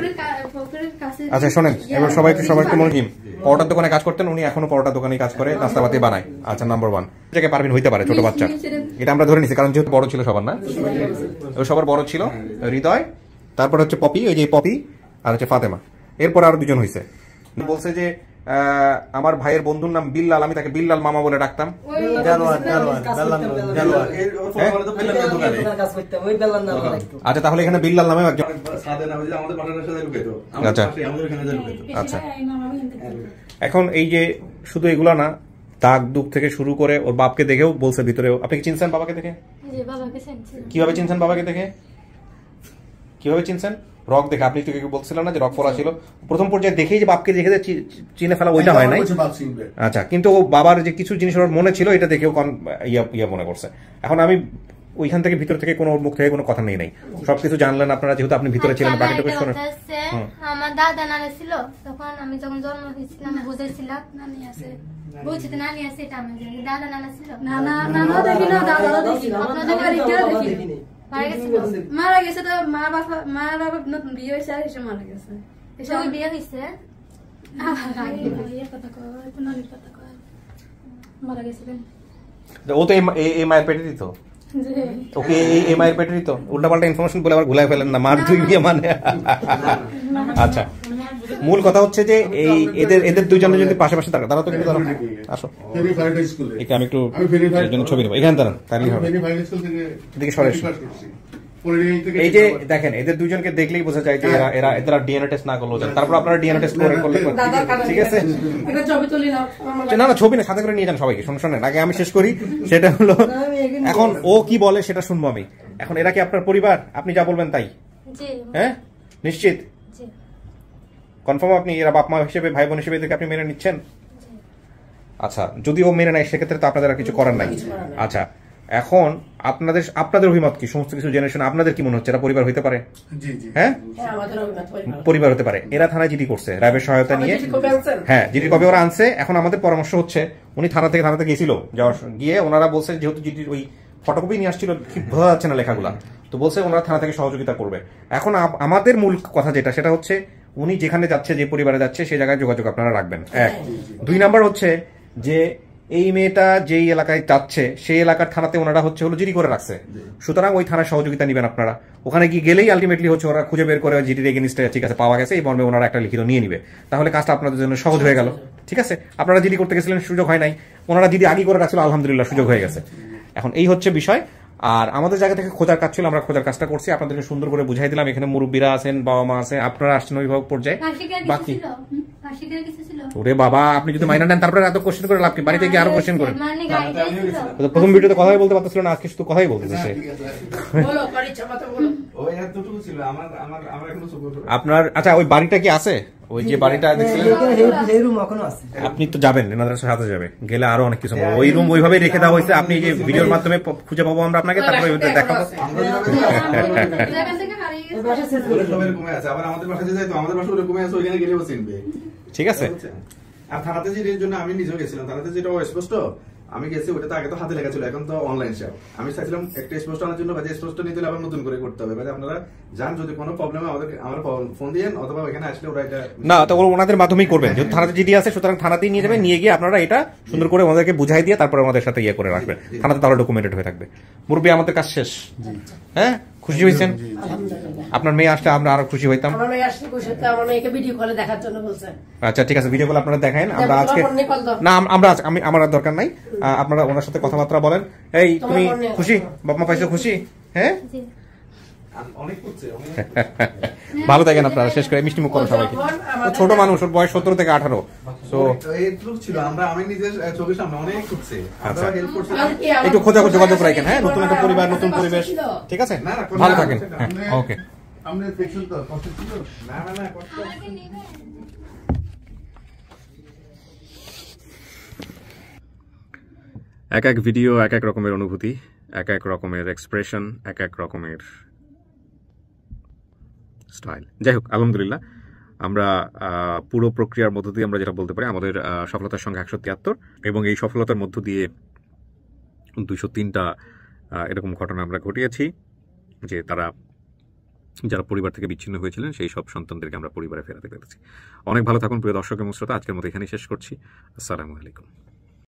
আচ্ছা শোনেন, এবার সবাই একটু মনে কিম পরোটার দোকানে কাজ করতেন, উনি এখনো পরোটার দোকানে কাজ করে, নাস্তাপাতি বানায়। আচ্ছা নাম্বার 1 জায়গায় পারভিন হইতে পারে ছোট বাচ্চা, এটা আমরা ধরে নিছি কারণ যেহেতু বড় ছিল সবার, না সবার বড় ছিল হৃদয়, তারপর হচ্ছে পপি, ওই যে পপি আর হচ্ছে ফাতেমা, এরপর আরো দুজন হয়েছে। বলছে যে আমার ভাইয়ের বন্ধুর নাম বিল্লাল, আমি তাকে বিল্লাল মামা বলে ডাকতাম। আচ্ছা তাহলে এখানে বিল্লাল নামে একজন। আচ্ছা আচ্ছা এখন এই যে শুধু এগুলা না, দাগ দুঃখ থেকে শুরু করে ওর বাপকে দেখেও বলছে ভিতরে। আপনি কি চিনছেন বাবাকে দেখে? কিভাবে চিনছেন বাবাকে দেখে? কিভাবে চিনছেন? রক দেখে। আপনি তো বলছিলেন না যে রক পরা ছিল, প্রথম পর্যায়ে দেখেই যে বাপকে দেখে চিনে ফেলা ওইটা হয় নাই। আচ্ছা কিন্তু ও বাবার যে কিছু জিনিস ওর মনে ছিল এটা দেখেও ইয়া মনে করছে। এখন আমি ওইখান থেকে ভিতর থেকে কোনো মুখ থেকে কোনো কথা নেই নাই, সবকিছু জানলেন আপনারা যেহেতু আপনি ভিতরে ছিলেন। বাকিটুকু শুনুন। আমার দাদা নানা ছিল তখন, আমি যখন জন্ম হয়েছিলাম বুঝেছিলাম নানি আছে, বুঝছি তো নানি আছে, এটা আমি জানি। দাদা নানা ছিল, নানা দেখি না, দাদা দেখি, আপনাদের বাড়ি কেউ দেখি মারা গেছে। তো মা বাবা নতুন বিয়ে হয়েছে আর এসে মারা গেছে। এসব বিয়ে হয়েছে মারা গেছে। ও তো এই মায়ের পেটে দিত, ওকে এই মায়ের পেটে দিত। উল্টাপাল্টা ইনফরমেশন বলে আবার ঘুলাই ফেলেন না, মার দুই বিয়ে মানে। আচ্ছা মূল কথা হচ্ছে যে এই এদের দুইজনের যদি পাশাপাশি থাকে, তারা তো কিন্তু আসো এটা আমি একটু ছবি নেবো, এখানে দাঁড়ান তাহলেই হবে। এদিকে সরে এই যে দেখেন এদের দুজনকে দেখলেই বোঝা যায় যে এরা ডিএনএ টেস্ট না করলেও যায়। তারপর আপনারা ডিএনএ টেস্ট করলে ঠিক আছে। না না ছবি না, সাথে করে নিয়ে যান সবাইকে। শোনেন আগে আমি শেষ করি, সেটা হলো এখন ও কি বলে সেটা শুনবো আমি। এখন এরা কি আপনার পরিবার? আপনি যা বলবেন তাই? হ্যাঁ নিশ্চিত কনফার্ম? আপনি এরা বাপ মা হিসেবে ভাই বোন হিসেবে এদেরকে আপনি মেনে নিচ্ছেন? আচ্ছা যদি ও মেনে নেয় সেক্ষেত্রে তো আপনাদের আর কিছু করার নাই। আচ্ছা এখন আপনাদের অভিমত কি? সমস্ত কিছু জেনারেশন আপনাদের কি মনে হচ্ছে এরা পরিবার হইতে পারে? হ্যাঁ পরিবার হতে পারে। এরা থানায় জিডি করছে র্যাবের সহায়তা নিয়ে। হ্যাঁ জিডি কবে ওরা আনছে। এখন আমাদের পরামর্শ হচ্ছে উনি থানাতে গিয়েছিল, গিয়ে ওনারা বলছে যেহেতু জিডির ওই ফটোকপি নিয়ে আসছিল, ঠিক বোঝা যাচ্ছে না লেখাগুলা, তো বলছে ওনারা থানা থেকে সহযোগিতা করবে। এখন আমাদের মূল কথা যেটা সেটা হচ্ছে উনি যেখানে যাচ্ছে, যে পরিবারে যাচ্ছে, সেই জায়গায় যোগাযোগ আপনারা রাখবেন। 1 2 নাম্বার হচ্ছে যে এই মেয়েটা যেই এলাকায় যাচ্ছে সেই এলাকার থানাতে ওনারা হচ্ছে হলো জিডি করে রাখছে, সুতরাং ওই থানার সহযোগিতা নেবেন আপনারা। ওখানে গিয়ে গেলেই আলটিমেটলি হচ্ছে ওরা খুঁজে বের করে জিডির এগেইনস্টে ঠিক আছে পাওয়া গেছে, এই মর্মে ওনারা একটা লিখিত নিয়ে নিবে। তাহলে কাজটা আপনাদের জন্য সহজ হয়ে গেল। ঠিক আছে, আপনারা জিডি করতে গেছিলেন, সুযোগ হয় নাই, ওনারা জিডি আগে করে রাখছিল, আলহামদুলিল্লাহ সুযোগ হয়ে গেছে। এখন এই হচ্ছে বিষয়। আর আমাদের জায়গা থেকে খোঁজার কাজ ছিল, আমরা খোঁজার কাজটা করছি, আপনাদেরকে সুন্দর করে বুঝাই দিলাম। এখানে মুরব্বীরা আছেন, বাবা মা আছে, আপনারা আসছেন অভিভাবক পর্যায়ে। বাকি ওরে বাবা আপনি যদি মাইনা নেন তারপরে এত কোশ্চেন করে লাভ কি? বাড়িতে গিয়ে আরো কোশ্চেন করেন। প্রথম ভিডিওতে কথাই বলতে পারতেছিল না, আজকে শুধু কথাই বলতেছে সে। আপনার আচ্ছা ওই বাড়িটা কি আছে? ওই যে বাড়িটা দেখছিলেন আপনি তো যাবেন, এনাদের সাথে যাবে, গেলে আরো অনেক কিছু ওই রুম ওইভাবে রেখে দেওয়া হয়েছে। আপনি যে ভিডিওর মাধ্যমে খুঁজে পাবো আমরা আপনাকে, তারপরে দেখাবো। ঠিক আছে আর থানাতে জিডির জন্য আমি নিজেও গেছিলাম, থানাতে যেটা স্পষ্ট আমি গেছি, ওটা তো আগে তো হাতে লেখা ছিল, এখন তো অনলাইন শেয়ার। আমি চাইছিলাম একটা স্পষ্ট আনার জন্য, বা যে স্পষ্ট নিতে হলে আবার নতুন করে করতে হবে। আপনারা যান, যদি কোনো প্রবলেম আমার ফোন দিয়েন, অথবা এখানে আসলে ওরা এটা না, তো ওনাদের মাধ্যমেই করবেন, যেহেতু থানাতে জিডি আছে, সুতরাং থানাতেই নিয়ে যাবেন, নিয়ে গিয়ে আপনারা এটা সুন্দর করে ওনাদেরকে বুঝাই দিয়ে তারপরে আমাদের সাথে ইয়ে করে রাখবেন, থানাতে তাহলে ডকুমেন্টেড হয়ে থাকবে। মুরব্বী, আমাদের কাজ শেষ। হ্যাঁ, খুশি হয়েছেন? আপনার মেয়ে আসলে আমরা আরো খুশি হইতাম। আমার মেয়ে আসলে খুশি হতো, আমার মেয়েকে ভিডিও কলে দেখার জন্য বলছেন। আচ্ছা ঠিক আছে, ভিডিও কল আপনারা দেখান। আমরা আজকে না, আমরা আমার আর দরকার নাই, আপনারা ওনার সাথে কথাবার্তা বলেন। এই তুমি খুশি? বাবা মা পাইছো খুশি? হ্যাঁ, অনেক করছে। ভালো থাকেন আপনারা। শেষ করে মিষ্টি মুখ করো সবাইকে। ছোট মানুষ, ওর বয়স 17 থেকে 18। তো এইটুকু ছিল, আমি নিজের চোখের সামনে অনেক খুঁজছে, আমরা হেল্প করছি। একটু খোঁজাখুঁজি যোগাযোগ রাখেন। হ্যাঁ, নতুন একটা পরিবার, নতুন পরিবেশ, ঠিক আছে? ভালো থাকেন। হ্যাঁ, ওকে। আমরা পেছন তো কষ্ট ছিল না না না কষ্ট। এক এক ভিডিও এক এক রকমের অনুভূতি, এক এক রকমের এক্সপ্রেশন, এক এক রকমের স্টাইল। যাই হোক, আলহামদুলিল্লাহ আমরা পুরো প্রক্রিয়ার মধ্য দিয়ে আমরা যেটা বলতে পারি, আমাদের সফলতার সংখ্যা 173, এবং এই সফলতার মধ্য দিয়ে 203টা এরকম ঘটনা আমরা ঘটিয়েছি, যে যারা পরিবার থেকে বিচ্ছিন্ন হয়েছিলেন সেই সব সন্তানদেরকে আমরা পরিবারে ফেরাতে পেরেছি। অনেক ভালো থাকুন প্রিয় দর্শক এবং শ্রোতা। আজকের মতো এখানেই শেষ করছি। আসসালামু আলাইকুম।